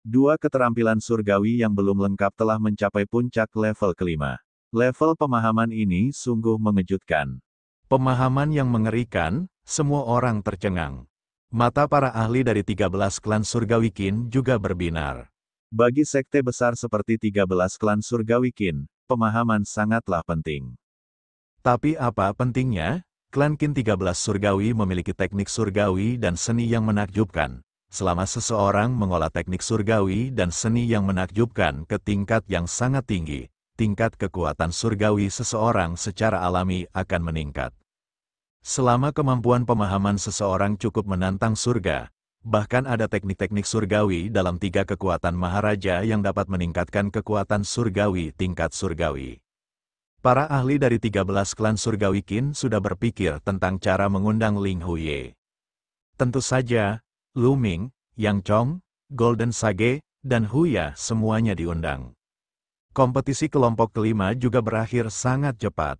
Dua keterampilan surgawi yang belum lengkap telah mencapai puncak level kelima. Level pemahaman ini sungguh mengejutkan. Pemahaman yang mengerikan, semua orang tercengang. Mata para ahli dari 13 klan surgawi Qin juga berbinar. Bagi sekte besar seperti 13 klan surgawi Qin, pemahaman sangatlah penting. Tapi apa pentingnya? Klan Qin 13 surgawi memiliki teknik surgawi dan seni yang menakjubkan. Selama seseorang mengolah teknik surgawi dan seni yang menakjubkan ke tingkat yang sangat tinggi, tingkat kekuatan surgawi seseorang secara alami akan meningkat. Selama kemampuan pemahaman seseorang cukup menantang surga, bahkan ada teknik-teknik surgawi dalam 3 kekuatan Maharaja yang dapat meningkatkan kekuatan surgawi tingkat surgawi. Para ahli dari 13 klan surgawi Qin sudah berpikir tentang cara mengundang Ling Huye. Tentu saja, Lu Ming, Yang Chong, Golden Sage, dan Huya semuanya diundang. Kompetisi kelompok kelima juga berakhir sangat cepat.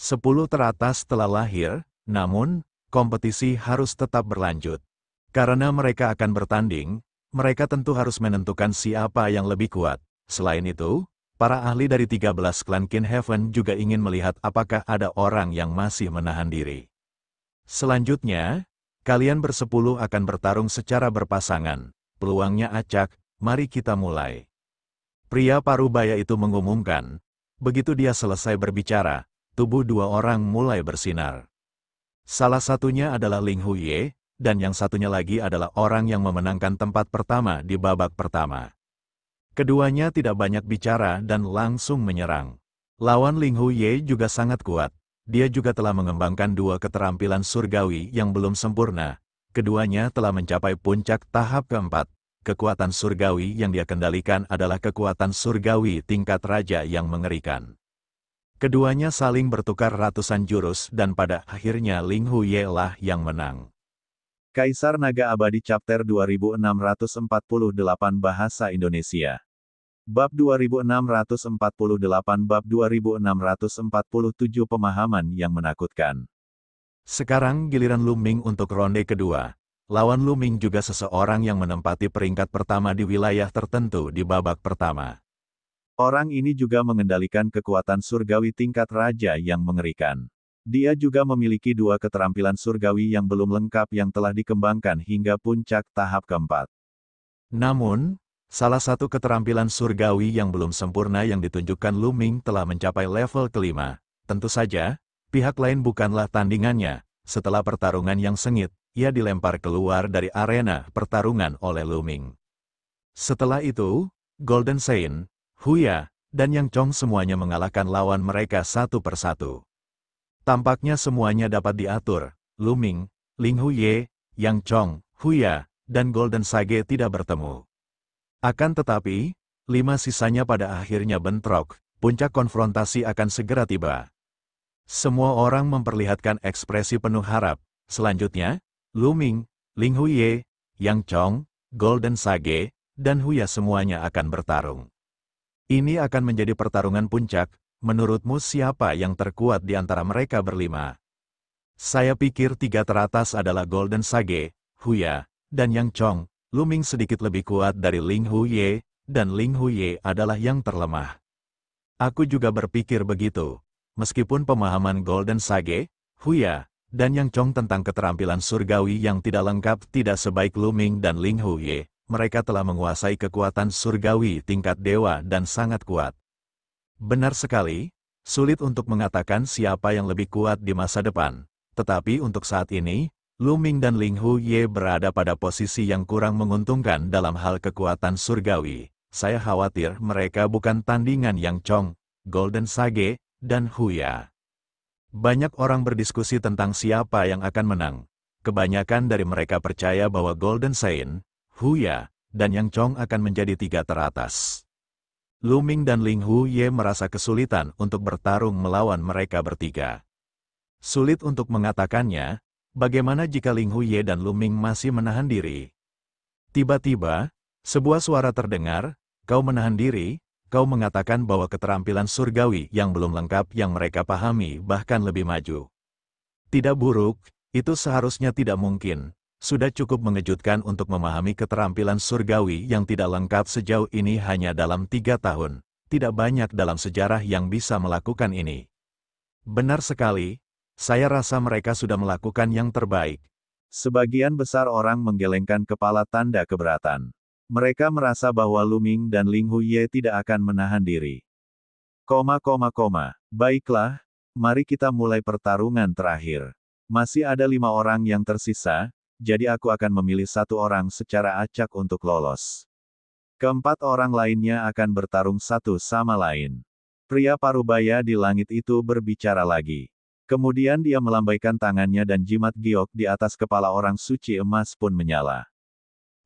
10 teratas telah lahir, namun, kompetisi harus tetap berlanjut. Karena mereka akan bertanding, mereka tentu harus menentukan siapa yang lebih kuat. Selain itu, para ahli dari 13 klan Qin Heaven juga ingin melihat apakah ada orang yang masih menahan diri. Selanjutnya, kalian bersepuluh akan bertarung secara berpasangan. Peluangnya acak, mari kita mulai. Pria parubaya itu mengumumkan. Begitu dia selesai berbicara, tubuh dua orang mulai bersinar. Salah satunya adalah Ling Huye, dan yang satunya lagi adalah orang yang memenangkan tempat pertama di babak pertama. Keduanya tidak banyak bicara dan langsung menyerang. Lawan Ling Huye juga sangat kuat. Dia juga telah mengembangkan dua keterampilan surgawi yang belum sempurna. Keduanya telah mencapai puncak tahap keempat. Kekuatan surgawi yang dia kendalikan adalah kekuatan surgawi tingkat raja yang mengerikan. Keduanya saling bertukar ratusan jurus dan pada akhirnya Ling Huye lah yang menang. Kaisar Naga Abadi Chapter 2648 Bahasa Indonesia. Bab 2648 Bab 2647 Pemahaman yang menakutkan. Sekarang giliran Lu Ming untuk ronde kedua. Lawan Lu Ming juga seseorang yang menempati peringkat pertama di wilayah tertentu di babak pertama. Orang ini juga mengendalikan kekuatan surgawi tingkat raja yang mengerikan. Dia juga memiliki dua keterampilan surgawi yang belum lengkap yang telah dikembangkan hingga puncak tahap keempat. Namun, salah satu keterampilan surgawi yang belum sempurna yang ditunjukkan Lu Ming telah mencapai level kelima. Tentu saja, pihak lain bukanlah tandingannya. Setelah pertarungan yang sengit, ia dilempar keluar dari arena pertarungan oleh Lu Ming. Setelah itu, Golden Sein, Huya, dan Yang Chong semuanya mengalahkan lawan mereka satu persatu. Tampaknya semuanya dapat diatur. Lu Ming, Ling Huye, Yang Chong, Huya, dan Golden Sage tidak bertemu. Akan tetapi, 5 sisanya pada akhirnya bentrok. Puncak konfrontasi akan segera tiba. Semua orang memperlihatkan ekspresi penuh harap. Selanjutnya, Lu Ming, Ling Huye, Yang Chong, Golden Sage, dan Huya semuanya akan bertarung. Ini akan menjadi pertarungan puncak. Menurutmu siapa yang terkuat di antara mereka berlima? Saya pikir 3 teratas adalah Golden Sage, Huya, dan Yang Chong. Lu Ming sedikit lebih kuat dari Ling Huye, dan Ling Huye adalah yang terlemah. Aku juga berpikir begitu. Meskipun pemahaman Golden Sage, Huya, dan Yang Chong tentang keterampilan surgawi yang tidak lengkap tidak sebaik Lu Ming dan Ling Huye, mereka telah menguasai kekuatan surgawi tingkat dewa dan sangat kuat. Benar sekali, sulit untuk mengatakan siapa yang lebih kuat di masa depan. Tetapi untuk saat ini, Lu Ming dan Ling Huye berada pada posisi yang kurang menguntungkan dalam hal kekuatan surgawi. Saya khawatir mereka bukan tandingan Yang Chong, Golden Sage, dan Huya. Banyak orang berdiskusi tentang siapa yang akan menang. Kebanyakan dari mereka percaya bahwa Golden Sein, Huya, dan Yang Chong akan menjadi 3 teratas. Lu Ming dan Ling Huye merasa kesulitan untuk bertarung melawan mereka bertiga. Sulit untuk mengatakannya, bagaimana jika Ling Huye dan Lu Ming masih menahan diri? Tiba-tiba, sebuah suara terdengar, kau menahan diri, kau mengatakan bahwa keterampilan surgawi yang belum lengkap yang mereka pahami bahkan lebih maju. Tidak buruk, itu seharusnya tidak mungkin. Sudah cukup mengejutkan untuk memahami keterampilan surgawi yang tidak lengkap sejauh ini hanya dalam 3 tahun. Tidak banyak dalam sejarah yang bisa melakukan ini. Benar sekali, saya rasa mereka sudah melakukan yang terbaik. Sebagian besar orang menggelengkan kepala tanda keberatan. Mereka merasa bahwa Lu Ming dan Ling Huye tidak akan menahan diri. Baiklah, mari kita mulai pertarungan terakhir. Masih ada 5 orang yang tersisa. Jadi aku akan memilih 1 orang secara acak untuk lolos. Keempat orang lainnya akan bertarung satu sama lain. Pria parubaya di langit itu berbicara lagi. Kemudian dia melambaikan tangannya dan jimat giok di atas kepala orang suci emas pun menyala.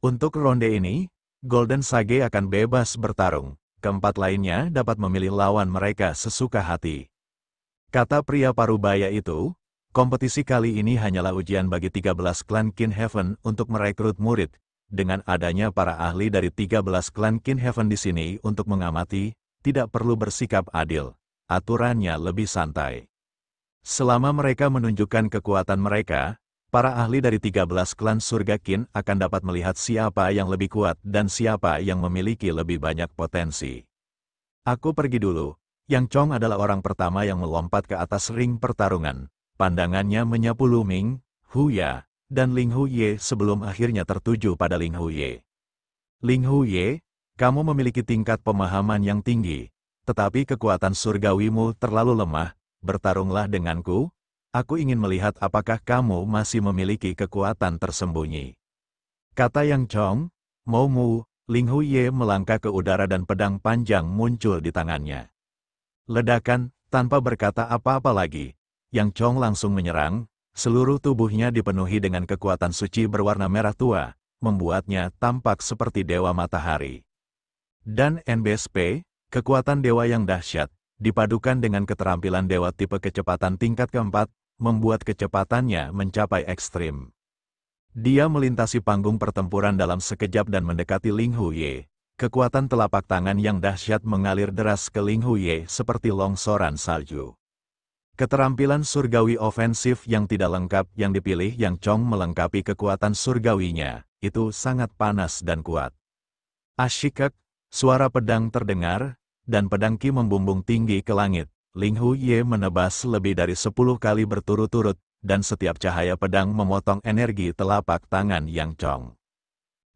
Untuk ronde ini, Golden Sage akan bebas bertarung. Keempat lainnya dapat memilih lawan mereka sesuka hati. Kata pria parubaya itu, kompetisi kali ini hanyalah ujian bagi 13 klan Kin Heaven untuk merekrut murid. Dengan adanya para ahli dari 13 klan Kin Heaven di sini untuk mengamati, tidak perlu bersikap adil. Aturannya lebih santai. Selama mereka menunjukkan kekuatan mereka, para ahli dari 13 klan surga Qin akan dapat melihat siapa yang lebih kuat dan siapa yang memiliki lebih banyak potensi. Aku pergi dulu. Yang Chong adalah orang pertama yang melompat ke atas ring pertarungan. Pandangannya menyapu Lu Ming, Hu Ya, dan Ling Huye sebelum akhirnya tertuju pada Ling Huye. Ling Huye, kamu memiliki tingkat pemahaman yang tinggi, tetapi kekuatan surgawimu terlalu lemah. Bertarunglah denganku. Aku ingin melihat apakah kamu masih memiliki kekuatan tersembunyi. Kata Yang Chong, Mau Mu, Ling Huye melangkah ke udara dan pedang panjang muncul di tangannya. Ledakan, tanpa berkata apa-apa lagi, Yang Chong langsung menyerang, seluruh tubuhnya dipenuhi dengan kekuatan suci berwarna merah tua, membuatnya tampak seperti dewa matahari. Dan NBSP, kekuatan dewa yang dahsyat, dipadukan dengan keterampilan dewa tipe kecepatan tingkat keempat, membuat kecepatannya mencapai ekstrim. Dia melintasi panggung pertempuran dalam sekejap dan mendekati Ling Huye. Kekuatan telapak tangan yang dahsyat mengalir deras ke Ling Huye seperti longsoran salju. Keterampilan surgawi ofensif yang tidak lengkap yang dipilih Yang Chong melengkapi kekuatan surgawinya, itu sangat panas dan kuat. Asyikek, suara pedang terdengar, dan pedang Qi membumbung tinggi ke langit. Ling Huye menebas lebih dari 10 kali berturut-turut, dan setiap cahaya pedang memotong energi telapak tangan Yang Chong.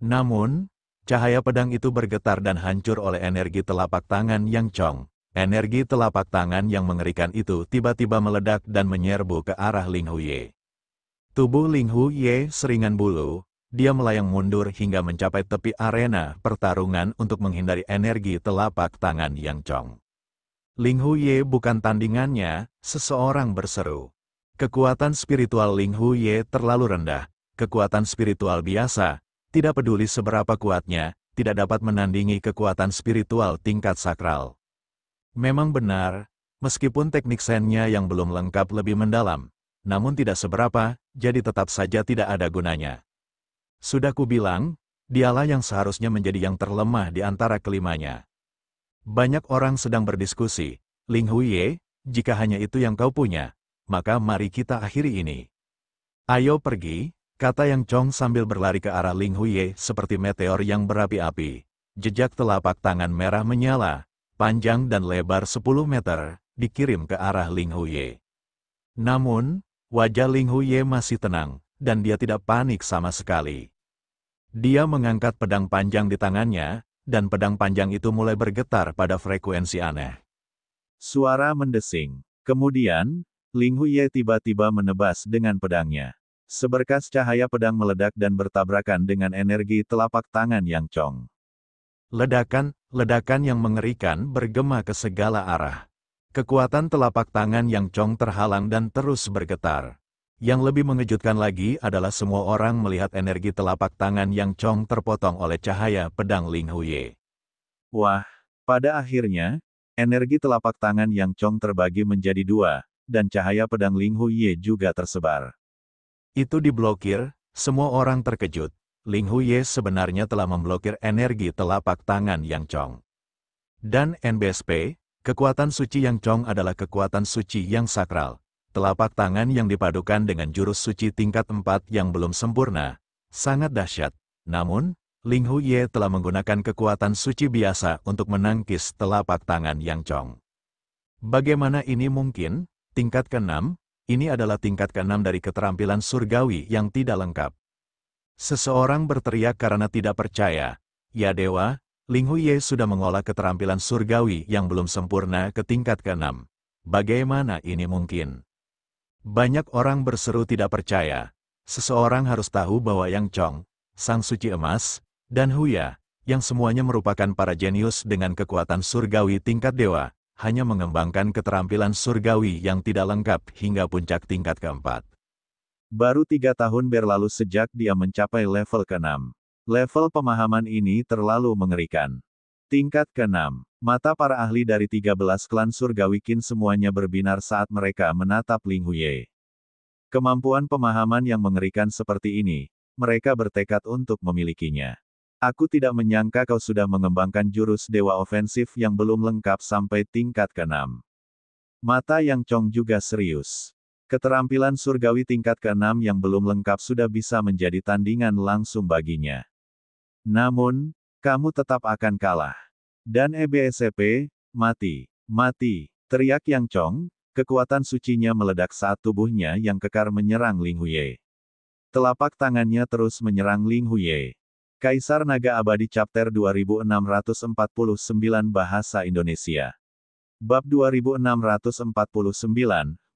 Namun, cahaya pedang itu bergetar dan hancur oleh energi telapak tangan Yang Chong. Energi telapak tangan yang mengerikan itu tiba-tiba meledak dan menyerbu ke arah Ling Huye. Tubuh Ling Huye seringan bulu, dia melayang mundur hingga mencapai tepi arena pertarungan untuk menghindari energi telapak tangan Yang Chong. Ling Huye bukan tandingannya, seseorang berseru. Kekuatan spiritual Ling Huye terlalu rendah, kekuatan spiritual biasa, tidak peduli seberapa kuatnya, tidak dapat menandingi kekuatan spiritual tingkat sakral. Memang benar, meskipun teknik Zen-nya yang belum lengkap lebih mendalam, namun tidak seberapa, jadi tetap saja tidak ada gunanya. Sudah kubilang, dialah yang seharusnya menjadi yang terlemah di antara kelimanya. Banyak orang sedang berdiskusi, Ling Huye, jika hanya itu yang kau punya, maka mari kita akhiri ini. Ayo pergi, kata Yang Chong sambil berlari ke arah Ling Huye seperti meteor yang berapi-api. Jejak telapak tangan merah menyala, panjang dan lebar 10 meter, dikirim ke arah Ling Huye. Namun, wajah Ling Huye masih tenang, dan dia tidak panik sama sekali. Dia mengangkat pedang panjang di tangannya, dan pedang panjang itu mulai bergetar pada frekuensi aneh. Suara mendesing. Kemudian, Ling Huye tiba-tiba menebas dengan pedangnya. Seberkas cahaya pedang meledak dan bertabrakan dengan energi telapak tangan Yang Chong. Ledakan yang mengerikan bergema ke segala arah. Kekuatan telapak tangan Yang Chong terhalang dan terus bergetar. Yang lebih mengejutkan lagi adalah semua orang melihat energi telapak tangan Yang Chong terpotong oleh cahaya pedang Ling Huye. Wah, pada akhirnya, energi telapak tangan Yang Chong terbagi menjadi dua, dan cahaya pedang Ling Huye juga tersebar. Itu diblokir, semua orang terkejut. Ling Huye sebenarnya telah memblokir energi telapak tangan Yang Chong. Dan NBSP, kekuatan suci Yang Chong adalah kekuatan suci yang sakral. Telapak tangan yang dipadukan dengan jurus suci tingkat 4 yang belum sempurna, sangat dahsyat. Namun, Ling Huye telah menggunakan kekuatan suci biasa untuk menangkis telapak tangan Yang Chong. Bagaimana ini mungkin? Tingkat ke-6, ini adalah tingkat ke-6 dari keterampilan surgawi yang tidak lengkap. Seseorang berteriak karena tidak percaya. Ya dewa, Ling Huye sudah mengolah keterampilan surgawi yang belum sempurna ke tingkat ke-6. Bagaimana ini mungkin? Banyak orang berseru tidak percaya. Seseorang harus tahu bahwa Yang Chong, Sang Suci Emas, dan Huya, yang semuanya merupakan para jenius dengan kekuatan surgawi tingkat dewa, hanya mengembangkan keterampilan surgawi yang tidak lengkap hingga puncak tingkat ke-4. Baru 3 tahun berlalu sejak dia mencapai level ke-6. Level pemahaman ini terlalu mengerikan. Tingkat ke-6. Mata para ahli dari 13 klan surgawi Qin semuanya berbinar saat mereka menatap Ling Huye. Kemampuan pemahaman yang mengerikan seperti ini, mereka bertekad untuk memilikinya. Aku tidak menyangka kau sudah mengembangkan jurus dewa ofensif yang belum lengkap sampai tingkat ke-6. Mata Yang Chong juga serius. Keterampilan surgawi tingkat ke-6 yang belum lengkap sudah bisa menjadi tandingan langsung baginya. Namun, kamu tetap akan kalah. Dan EBSCP, mati, mati, teriak Yang Chong, kekuatan sucinya meledak saat tubuhnya yang kekar menyerang Ling Huye. Telapak tangannya terus menyerang Ling Huye. Kaisar Naga Abadi Chapter 2649 Bahasa Indonesia. Bab 2649,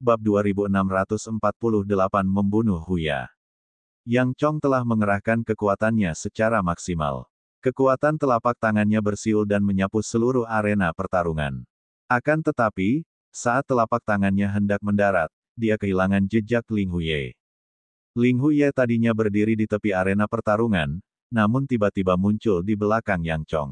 Bab 2648 Membunuh Huya. Yang Chong telah mengerahkan kekuatannya secara maksimal. Kekuatan telapak tangannya bersiul dan menyapu seluruh arena pertarungan. Akan tetapi, saat telapak tangannya hendak mendarat, dia kehilangan jejak Ling Huye. Ling Huye tadinya berdiri di tepi arena pertarungan, namun tiba-tiba muncul di belakang Yang Chong.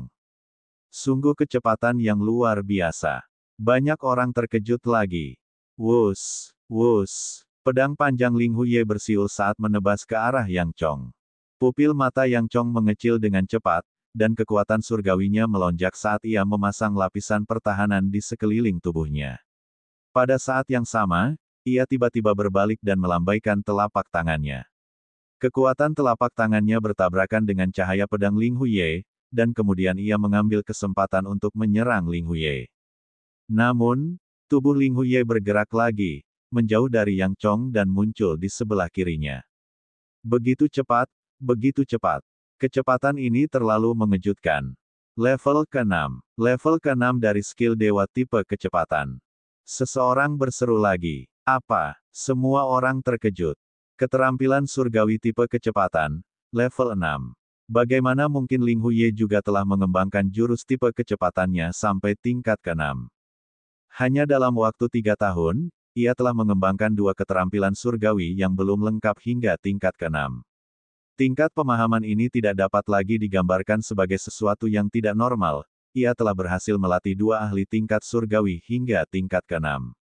Sungguh kecepatan yang luar biasa. Banyak orang terkejut lagi. Wus, wus. Pedang panjang Ling Huye bersiul saat menebas ke arah Yang Chong. Pupil mata Yang Chong mengecil dengan cepat, dan kekuatan surgawinya melonjak saat ia memasang lapisan pertahanan di sekeliling tubuhnya. Pada saat yang sama, ia tiba-tiba berbalik dan melambaikan telapak tangannya. Kekuatan telapak tangannya bertabrakan dengan cahaya pedang Ling Huye, dan kemudian ia mengambil kesempatan untuk menyerang Ling Huye. Namun, tubuh Ling Huye bergerak lagi, menjauh dari Yang Chong dan muncul di sebelah kirinya. Begitu cepat, begitu cepat. Kecepatan ini terlalu mengejutkan. Level ke-6. Level ke-6 dari skill dewa tipe kecepatan. Seseorang berseru lagi. Apa? Semua orang terkejut. Keterampilan surgawi tipe kecepatan, level 6. Bagaimana mungkin Ling Huye juga telah mengembangkan jurus tipe kecepatannya sampai tingkat ke-6? Hanya dalam waktu 3 tahun, ia telah mengembangkan 2 keterampilan surgawi yang belum lengkap hingga tingkat ke-6. Tingkat pemahaman ini tidak dapat lagi digambarkan sebagai sesuatu yang tidak normal, ia telah berhasil melatih 2 ahli tingkat surgawi hingga tingkat ke-6.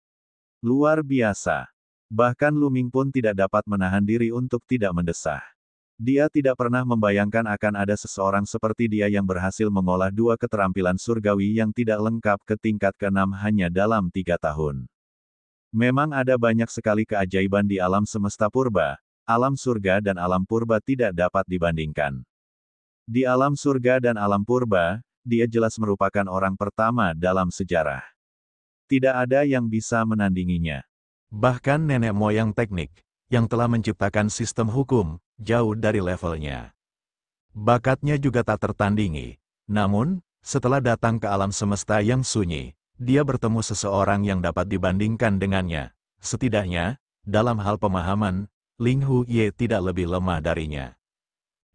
Luar biasa. Bahkan Lu Ming pun tidak dapat menahan diri untuk tidak mendesah. Dia tidak pernah membayangkan akan ada seseorang seperti dia yang berhasil mengolah 2 keterampilan surgawi yang tidak lengkap ke tingkat ke-6 hanya dalam 3 tahun. Memang ada banyak sekali keajaiban di alam semesta purba, alam surga dan alam purba tidak dapat dibandingkan. Di alam surga dan alam purba, dia jelas merupakan orang pertama dalam sejarah. Tidak ada yang bisa menandinginya. Bahkan nenek moyang teknik, yang telah menciptakan sistem hukum, jauh dari levelnya. Bakatnya juga tak tertandingi. Namun, setelah datang ke alam semesta yang sunyi, dia bertemu seseorang yang dapat dibandingkan dengannya. Setidaknya, dalam hal pemahaman, Ling Huye tidak lebih lemah darinya.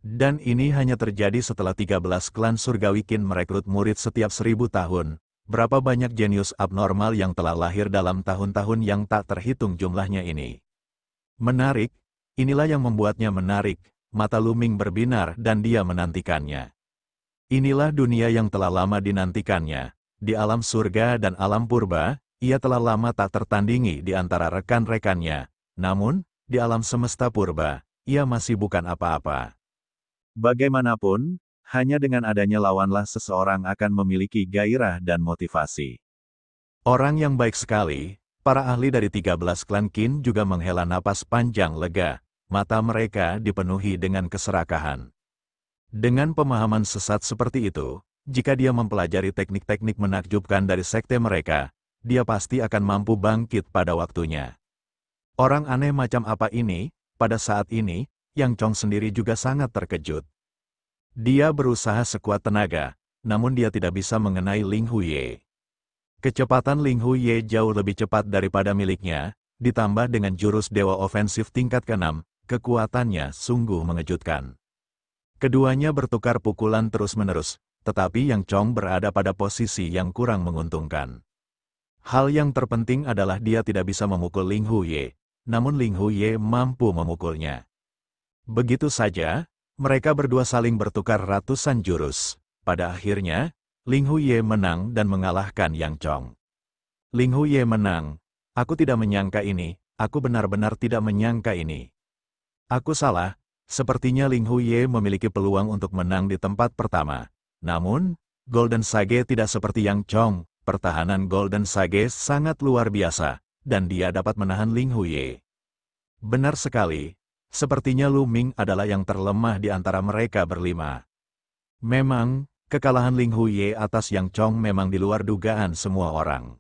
Dan ini hanya terjadi setelah 13 klan surgawi Qin merekrut murid setiap 1000 tahun. Berapa banyak jenius abnormal yang telah lahir dalam tahun-tahun yang tak terhitung jumlahnya ini. Menarik, inilah yang membuatnya menarik, mata Lu Ming berbinar dan dia menantikannya. Inilah dunia yang telah lama dinantikannya. Di alam surga dan alam purba, ia telah lama tak tertandingi di antara rekan-rekannya. Namun, di alam semesta purba, ia masih bukan apa-apa. Bagaimanapun, hanya dengan adanya lawanlah seseorang akan memiliki gairah dan motivasi. Orang yang baik sekali, para ahli dari 13 klan Qin juga menghela napas panjang lega, mata mereka dipenuhi dengan keserakahan. Dengan pemahaman sesat seperti itu, jika dia mempelajari teknik-teknik menakjubkan dari sekte mereka, dia pasti akan mampu bangkit pada waktunya. Orang aneh macam apa ini? Pada saat ini, Yang Chong sendiri juga sangat terkejut. Dia berusaha sekuat tenaga, namun dia tidak bisa mengenai Ling Huye. Kecepatan Ling Huye jauh lebih cepat daripada miliknya, ditambah dengan jurus dewa ofensif tingkat ke-6, kekuatannya sungguh mengejutkan. Keduanya bertukar pukulan terus-menerus, tetapi Yang Chong berada pada posisi yang kurang menguntungkan. Hal yang terpenting adalah dia tidak bisa memukul Ling Huye. Namun Ling Huye mampu memukulnya. Begitu saja, mereka berdua saling bertukar ratusan jurus. Pada akhirnya, Ling Huye menang dan mengalahkan Yang Chong. Ling Huye menang. Aku tidak menyangka ini, aku benar-benar tidak menyangka ini. Aku salah, sepertinya Ling Huye memiliki peluang untuk menang di tempat pertama. Namun, Golden Sage tidak seperti Yang Chong, pertahanan Golden Sage sangat luar biasa, dan dia dapat menahan Ling Huye. Benar sekali, sepertinya Lu Ming adalah yang terlemah di antara mereka berlima. Memang, kekalahan Ling Huye atas Yang Chong memang di luar dugaan semua orang.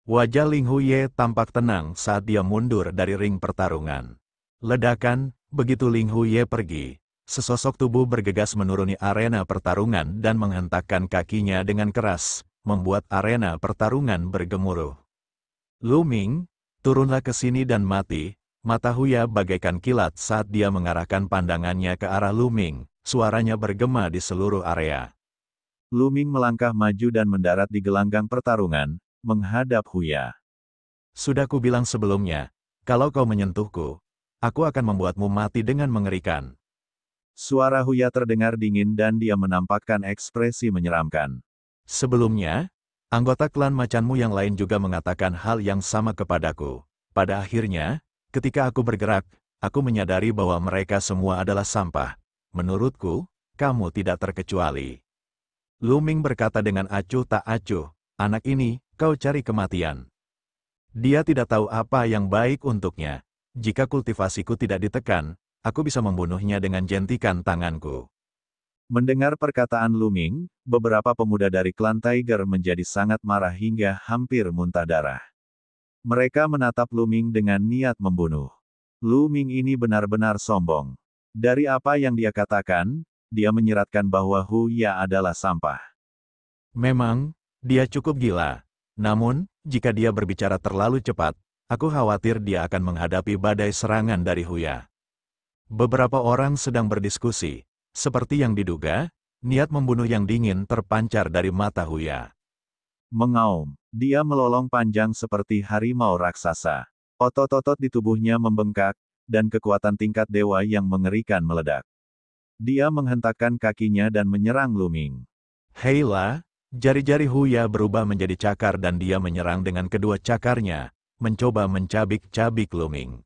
Wajah Ling Huye tampak tenang saat dia mundur dari ring pertarungan. Ledakan, begitu Ling Huye pergi, sesosok tubuh bergegas menuruni arena pertarungan dan menghentakkan kakinya dengan keras, membuat arena pertarungan bergemuruh. Lu Ming, turunlah ke sini dan mati. Mata Huya bagaikan kilat saat dia mengarahkan pandangannya ke arah Lu Ming, suaranya bergema di seluruh area. Lu Ming melangkah maju dan mendarat di gelanggang pertarungan, menghadap Huya. Sudah kubilang sebelumnya, kalau kau menyentuhku, aku akan membuatmu mati dengan mengerikan. Suara Huya terdengar dingin dan dia menampakkan ekspresi menyeramkan. Sebelumnya, anggota klan macanmu yang lain juga mengatakan hal yang sama kepadaku. Pada akhirnya, ketika aku bergerak, aku menyadari bahwa mereka semua adalah sampah. Menurutku, kamu tidak terkecuali. Lu Ming berkata dengan acuh tak acuh, anak ini, kau cari kematian. Dia tidak tahu apa yang baik untuknya. Jika kultivasiku tidak ditekan, aku bisa membunuhnya dengan jentikan tanganku. Mendengar perkataan Lu Ming, beberapa pemuda dari klan Tiger menjadi sangat marah hingga hampir muntah darah. Mereka menatap Lu Ming dengan niat membunuh. Lu Ming ini benar-benar sombong. Dari apa yang dia katakan, dia menyiratkan bahwa Huya adalah sampah. Memang, dia cukup gila. Namun, jika dia berbicara terlalu cepat, aku khawatir dia akan menghadapi badai serangan dari Huya. Beberapa orang sedang berdiskusi. Seperti yang diduga, niat membunuh yang dingin terpancar dari mata Huya. Mengaum, dia melolong panjang seperti harimau raksasa. Otot-otot di tubuhnya membengkak, dan kekuatan tingkat dewa yang mengerikan meledak. Dia menghentakkan kakinya dan menyerang Lu Ming. Heila, jari-jari Huya berubah menjadi cakar dan dia menyerang dengan kedua cakarnya, mencoba mencabik-cabik Lu Ming.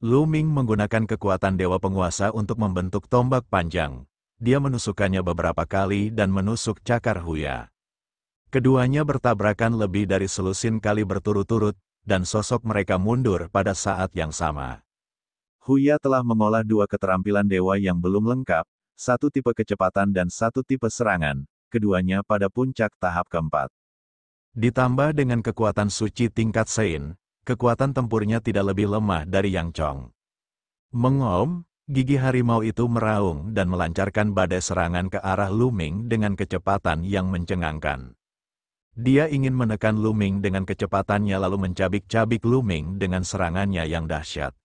Lu Ming menggunakan kekuatan dewa penguasa untuk membentuk tombak panjang. Dia menusukkannya beberapa kali dan menusuk cakar Huya. Keduanya bertabrakan lebih dari selusin kali berturut-turut, dan sosok mereka mundur pada saat yang sama. Huya telah mengolah dua keterampilan dewa yang belum lengkap, satu tipe kecepatan dan satu tipe serangan, keduanya pada puncak tahap keempat. Ditambah dengan kekuatan suci tingkat Sein, kekuatan tempurnya tidak lebih lemah dari Yang Chong. Mengaum, gigi harimau itu meraung dan melancarkan badai serangan ke arah Lu Ming dengan kecepatan yang mencengangkan. Dia ingin menekan Lu Ming dengan kecepatannya lalu mencabik-cabik Lu Ming dengan serangannya yang dahsyat.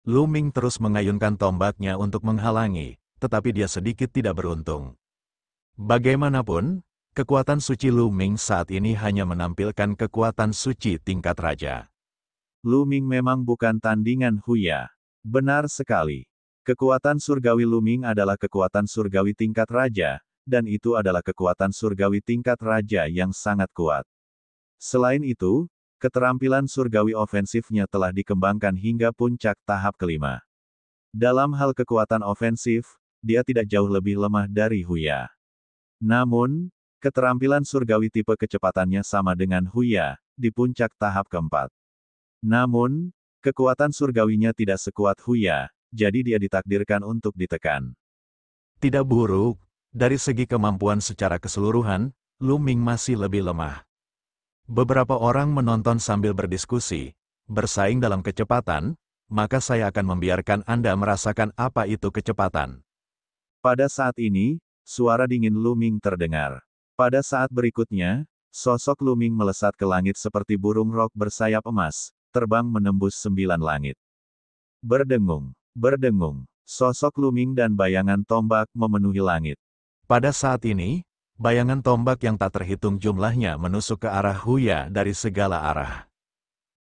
Lu Ming terus mengayunkan tombaknya untuk menghalangi, tetapi dia sedikit tidak beruntung. Bagaimanapun, kekuatan suci Lu Ming saat ini hanya menampilkan kekuatan suci tingkat raja. Lu Ming memang bukan tandingan Huya. Benar sekali. Kekuatan surgawi Lu Ming adalah kekuatan surgawi tingkat raja, dan itu adalah kekuatan surgawi tingkat raja yang sangat kuat. Selain itu, keterampilan surgawi ofensifnya telah dikembangkan hingga puncak tahap kelima. Dalam hal kekuatan ofensif, dia tidak jauh lebih lemah dari Huya. Namun, keterampilan surgawi tipe kecepatannya sama dengan Huya, di puncak tahap keempat. Namun, kekuatan surgawinya tidak sekuat Huya, jadi dia ditakdirkan untuk ditekan. Tidak buruk. Dari segi kemampuan secara keseluruhan, Lu Ming masih lebih lemah. Beberapa orang menonton sambil berdiskusi, bersaing dalam kecepatan, maka saya akan membiarkan Anda merasakan apa itu kecepatan. Pada saat ini, suara dingin Lu Ming terdengar. Pada saat berikutnya, sosok Lu Ming melesat ke langit seperti burung rok bersayap emas, terbang menembus 9 langit. Berdengung, berdengung, sosok Lu Ming dan bayangan tombak memenuhi langit. Pada saat ini, bayangan tombak yang tak terhitung jumlahnya menusuk ke arah Huya dari segala arah.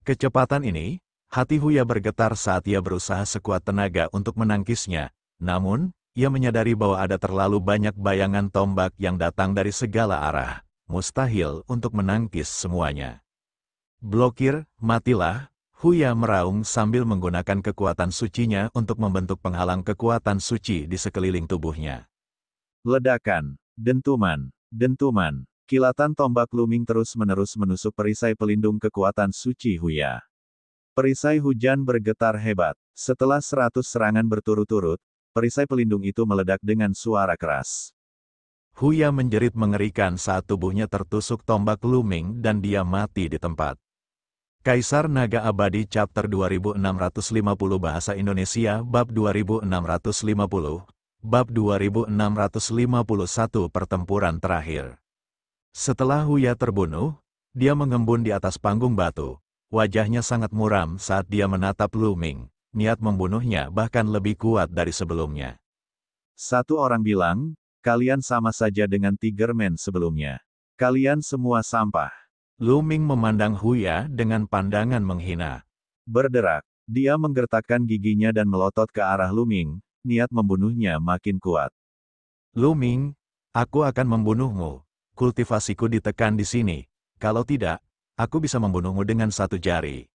Kecepatan ini, hati Huya bergetar saat ia berusaha sekuat tenaga untuk menangkisnya, namun, Ia menyadari bahwa ada terlalu banyak bayangan tombak yang datang dari segala arah. Mustahil untuk menangkis semuanya. Blokir, matilah, Huya meraung sambil menggunakan kekuatan sucinya untuk membentuk penghalang kekuatan suci di sekeliling tubuhnya. Ledakan, dentuman, dentuman, kilatan tombak looming terus-menerus menusuk perisai pelindung kekuatan suci Huya. Perisai hujan bergetar hebat. Setelah 100 serangan berturut-turut, perisai pelindung itu meledak dengan suara keras. Huya menjerit mengerikan saat tubuhnya tertusuk tombak looming dan dia mati di tempat. Kaisar Naga Abadi Chapter 2650 Bahasa Indonesia Bab 2650 Bab 2651 Pertempuran Terakhir. Setelah Huya terbunuh, dia mengembun di atas panggung batu. Wajahnya sangat muram saat dia menatap looming. Niat membunuhnya bahkan lebih kuat dari sebelumnya. Satu orang bilang, kalian sama saja dengan Tigerman sebelumnya. Kalian semua sampah. Looming memandang Huya dengan pandangan menghina. Berderak, dia menggertakkan giginya dan melotot ke arah Looming, niat membunuhnya makin kuat. Looming, aku akan membunuhmu. Kultivasiku ditekan di sini. Kalau tidak, aku bisa membunuhmu dengan satu jari.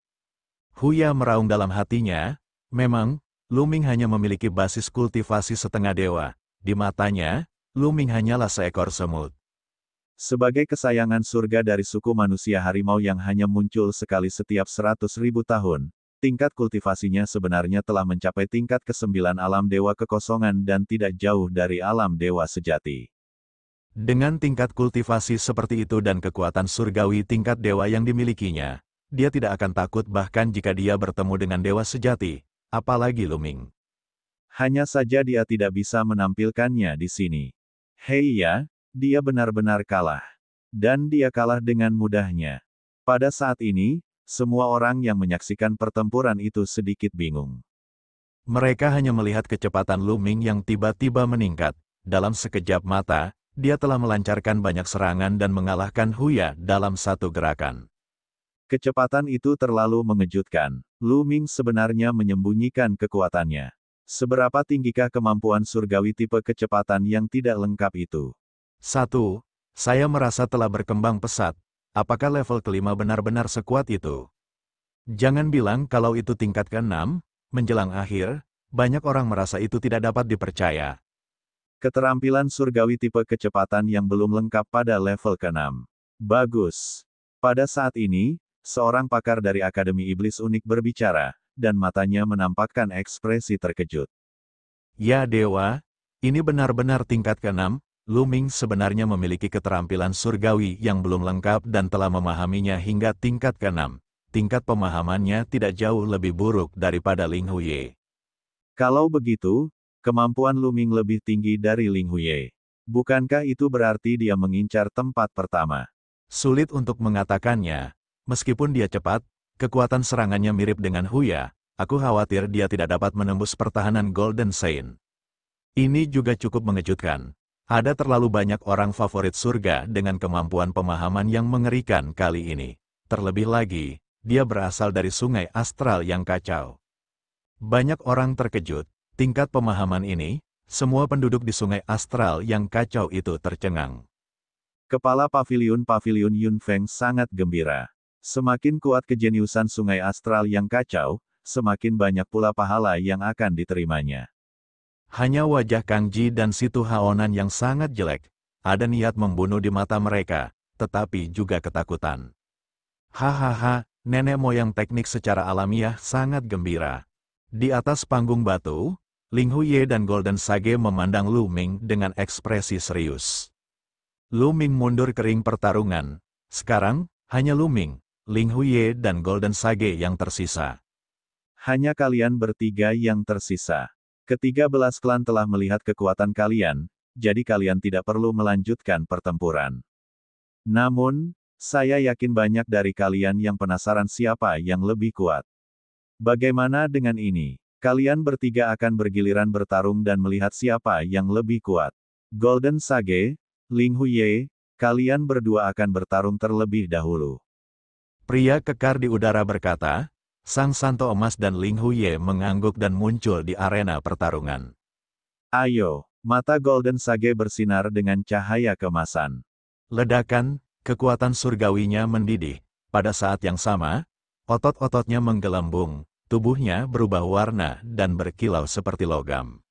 Huya meraung dalam hatinya. Memang, Looming hanya memiliki basis kultivasi setengah dewa. Di matanya, Looming hanyalah seekor semut. Sebagai kesayangan surga dari suku manusia harimau yang hanya muncul sekali setiap 100.000 tahun, tingkat kultivasinya sebenarnya telah mencapai tingkat ke-9 alam dewa kekosongan dan tidak jauh dari alam dewa sejati. Dengan tingkat kultivasi seperti itu dan kekuatan surgawi tingkat dewa yang dimilikinya, dia tidak akan takut bahkan jika dia bertemu dengan dewa sejati, apalagi Looming. Hanya saja dia tidak bisa menampilkannya di sini. Hei ya, dia benar-benar kalah. Dan dia kalah dengan mudahnya. Pada saat ini, semua orang yang menyaksikan pertempuran itu sedikit bingung. Mereka hanya melihat kecepatan Looming yang tiba-tiba meningkat. Dalam sekejap mata, dia telah melancarkan banyak serangan dan mengalahkan Huya dalam satu gerakan. Kecepatan itu terlalu mengejutkan. Looming sebenarnya menyembunyikan kekuatannya. Seberapa tinggikah kemampuan surgawi tipe kecepatan yang tidak lengkap itu? 1. Saya merasa telah berkembang pesat. Apakah level kelima benar-benar sekuat itu? Jangan bilang kalau itu tingkat ke-6, menjelang akhir, banyak orang merasa itu tidak dapat dipercaya. Keterampilan surgawi tipe kecepatan yang belum lengkap pada level ke-6. Bagus. Pada saat ini, seorang pakar dari Akademi Iblis Unik berbicara, dan matanya menampakkan ekspresi terkejut. Ya Dewa, ini benar-benar tingkat ke-6, Looming sebenarnya memiliki keterampilan surgawi yang belum lengkap dan telah memahaminya hingga tingkat ke-6. Tingkat pemahamannya tidak jauh lebih buruk daripada Ling Huye. Kalau begitu, kemampuan Looming lebih tinggi dari Ling Huye. Bukankah itu berarti dia mengincar tempat pertama? Sulit untuk mengatakannya. Meskipun dia cepat, kekuatan serangannya mirip dengan Huya, aku khawatir dia tidak dapat menembus pertahanan Golden Saint. Ini juga cukup mengejutkan. Ada terlalu banyak orang favorit surga dengan kemampuan pemahaman yang mengerikan kali ini. Terlebih lagi, dia berasal dari sungai astral yang kacau. Banyak orang terkejut. Tingkat pemahaman ini, semua penduduk di sungai astral yang kacau itu tercengang. Kepala paviliun Yun Feng sangat gembira. Semakin kuat kejeniusan sungai astral yang kacau, semakin banyak pula pahala yang akan diterimanya. Hanya wajah Kang Ji dan Situ Haonan yang sangat jelek. Ada niat membunuh di mata mereka, tetapi juga ketakutan. Hahaha, nenek moyang teknik secara alamiah sangat gembira. Di atas panggung batu, Ling Huye dan Golden Sage memandang Looming dengan ekspresi serius. Looming mundur ke ring pertarungan. Sekarang, hanya Looming, Ling Huye dan Golden Sage yang tersisa. Hanya kalian bertiga yang tersisa. Ke-13 klan telah melihat kekuatan kalian, jadi kalian tidak perlu melanjutkan pertempuran. Namun, saya yakin banyak dari kalian yang penasaran siapa yang lebih kuat. Bagaimana dengan ini? Kalian bertiga akan bergiliran bertarung dan melihat siapa yang lebih kuat. Golden Sage, Ling Huye, kalian berdua akan bertarung terlebih dahulu. Pria kekar di udara berkata, Sang Santo Emas dan Ling Huye mengangguk dan muncul di arena pertarungan. Ayo, mata Golden Sage bersinar dengan cahaya kemasan. Ledakan, kekuatan surgawinya mendidih. Pada saat yang sama, otot-ototnya menggelembung, tubuhnya berubah warna dan berkilau seperti logam.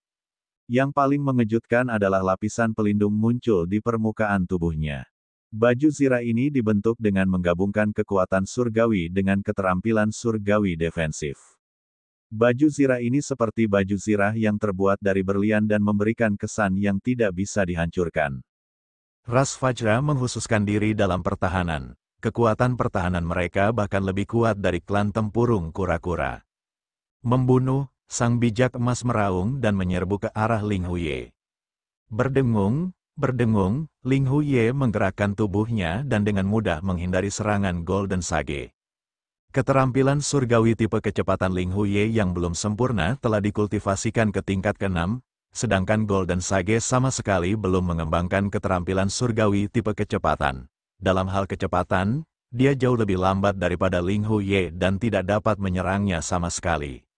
Yang paling mengejutkan adalah lapisan pelindung muncul di permukaan tubuhnya. Baju zirah ini dibentuk dengan menggabungkan kekuatan surgawi dengan keterampilan surgawi defensif. Baju zirah ini seperti baju zirah yang terbuat dari berlian dan memberikan kesan yang tidak bisa dihancurkan. Ras Vajra menghususkan diri dalam pertahanan. Kekuatan pertahanan mereka bahkan lebih kuat dari klan tempurung kura-kura. Membunuh, sang bijak emas meraung dan menyerbu ke arah Ling Huye. Berdengung, Ling Huye menggerakkan tubuhnya dan dengan mudah menghindari serangan Golden Sage. Keterampilan surgawi tipe kecepatan Ling Huye yang belum sempurna telah dikultivasikan ke tingkat ke-6, sedangkan Golden Sage sama sekali belum mengembangkan keterampilan surgawi tipe kecepatan. Dalam hal kecepatan, dia jauh lebih lambat daripada Ling Huye dan tidak dapat menyerangnya sama sekali.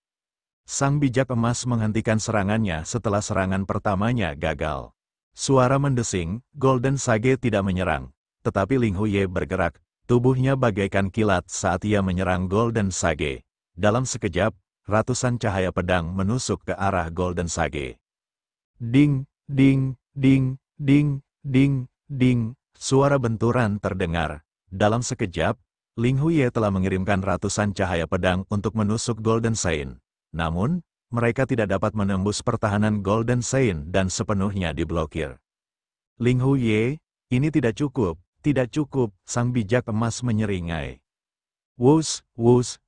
Sang bijak emas menghentikan serangannya setelah serangan pertamanya gagal. Suara mendesing, Golden Sage tidak menyerang, tetapi Ling Huye bergerak. Tubuhnya bagaikan kilat saat ia menyerang Golden Sage. Dalam sekejap, ratusan cahaya pedang menusuk ke arah Golden Sage. Ding, ding, ding, ding, ding, ding, suara benturan terdengar. Dalam sekejap, Ling Huye telah mengirimkan ratusan cahaya pedang untuk menusuk Golden Sage. Namun, mereka tidak dapat menembus pertahanan Golden Sage dan sepenuhnya diblokir. Ling Huye, ini tidak cukup. Tidak cukup, sang bijak emas menyeringai. Wus,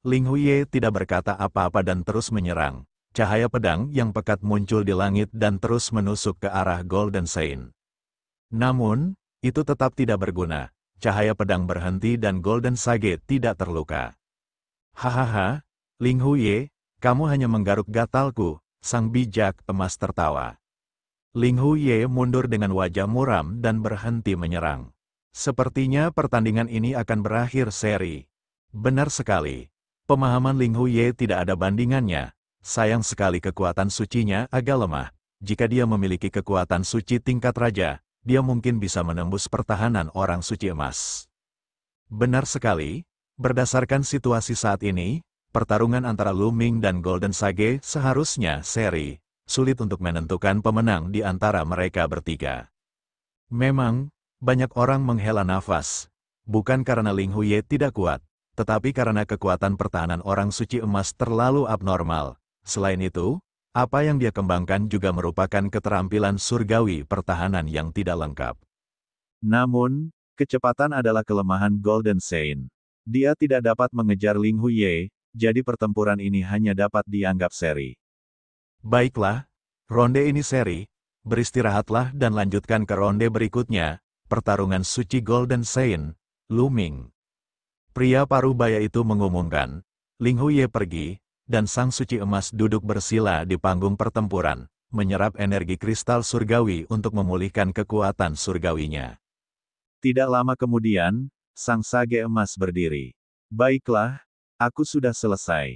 Ling Huye tidak berkata apa-apa dan terus menyerang. Cahaya pedang yang pekat muncul di langit dan terus menusuk ke arah Golden Sage. Namun, itu tetap tidak berguna. Cahaya pedang berhenti dan Golden Sage tidak terluka. Hahaha, Ling Huye, kamu hanya menggaruk gatalku, sang bijak emas tertawa. Ling Huye mundur dengan wajah muram dan berhenti menyerang. Sepertinya pertandingan ini akan berakhir seri. Benar sekali. Pemahaman Ling Huye tidak ada bandingannya. Sayang sekali kekuatan sucinya agak lemah. Jika dia memiliki kekuatan suci tingkat raja, dia mungkin bisa menembus pertahanan orang suci emas. Benar sekali. Berdasarkan situasi saat ini, pertarungan antara Lu Ming dan Golden Sage seharusnya seri. Sulit untuk menentukan pemenang di antara mereka bertiga. Memang, banyak orang menghela nafas, bukan karena Ling Huye tidak kuat, tetapi karena kekuatan pertahanan orang suci emas terlalu abnormal. Selain itu, apa yang dia kembangkan juga merupakan keterampilan surgawi pertahanan yang tidak lengkap. Namun, kecepatan adalah kelemahan Golden Sage. Dia tidak dapat mengejar Ling Huye, jadi pertempuran ini hanya dapat dianggap seri. Baiklah, ronde ini seri, beristirahatlah dan lanjutkan ke ronde berikutnya. Pertarungan suci Golden Sage, Lu Ming. Pria parubaya itu mengumumkan. Ling Huye pergi, dan sang suci emas duduk bersila di panggung pertempuran, menyerap energi kristal surgawi untuk memulihkan kekuatan surgawinya. Tidak lama kemudian, sang sage emas berdiri. Baiklah, aku sudah selesai.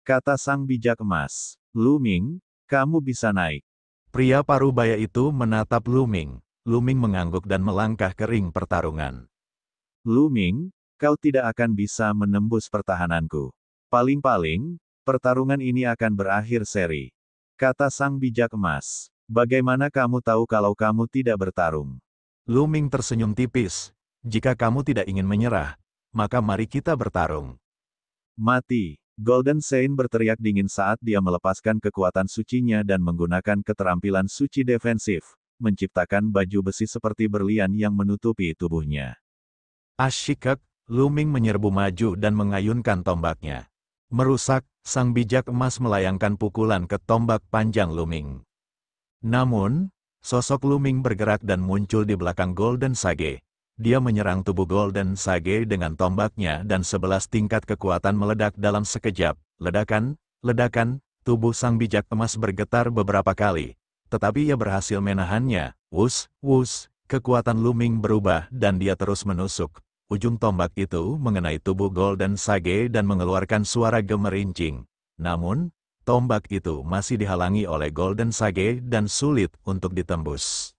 Kata sang bijak emas. Lu Ming, kamu bisa naik. Pria parubaya itu menatap Lu Ming. Lu Ming mengangguk dan melangkah ke ring pertarungan. Lu Ming, kau tidak akan bisa menembus pertahananku. Paling-paling, pertarungan ini akan berakhir seri. Kata sang bijak emas. Bagaimana kamu tahu kalau kamu tidak bertarung? Lu Ming tersenyum tipis. Jika kamu tidak ingin menyerah, maka mari kita bertarung. Mati. Golden Sage berteriak dingin saat dia melepaskan kekuatan sucinya dan menggunakan keterampilan suci defensif, menciptakan baju besi seperti berlian yang menutupi tubuhnya. Asyikek, Lu Ming menyerbu maju dan mengayunkan tombaknya. Merusak, sang bijak emas melayangkan pukulan ke tombak panjang Lu Ming. Namun, sosok Lu Ming bergerak dan muncul di belakang Golden Sage. Dia menyerang tubuh Golden Sage dengan tombaknya dan 11 tingkat kekuatan meledak dalam sekejap. Ledakan, tubuh sang bijak emas bergetar beberapa kali. Tetapi ia berhasil menahannya. Wus, kekuatan Lu Ming berubah dan dia terus menusuk. Ujung tombak itu mengenai tubuh Golden Sage dan mengeluarkan suara gemerincing. Namun, tombak itu masih dihalangi oleh Golden Sage dan sulit untuk ditembus.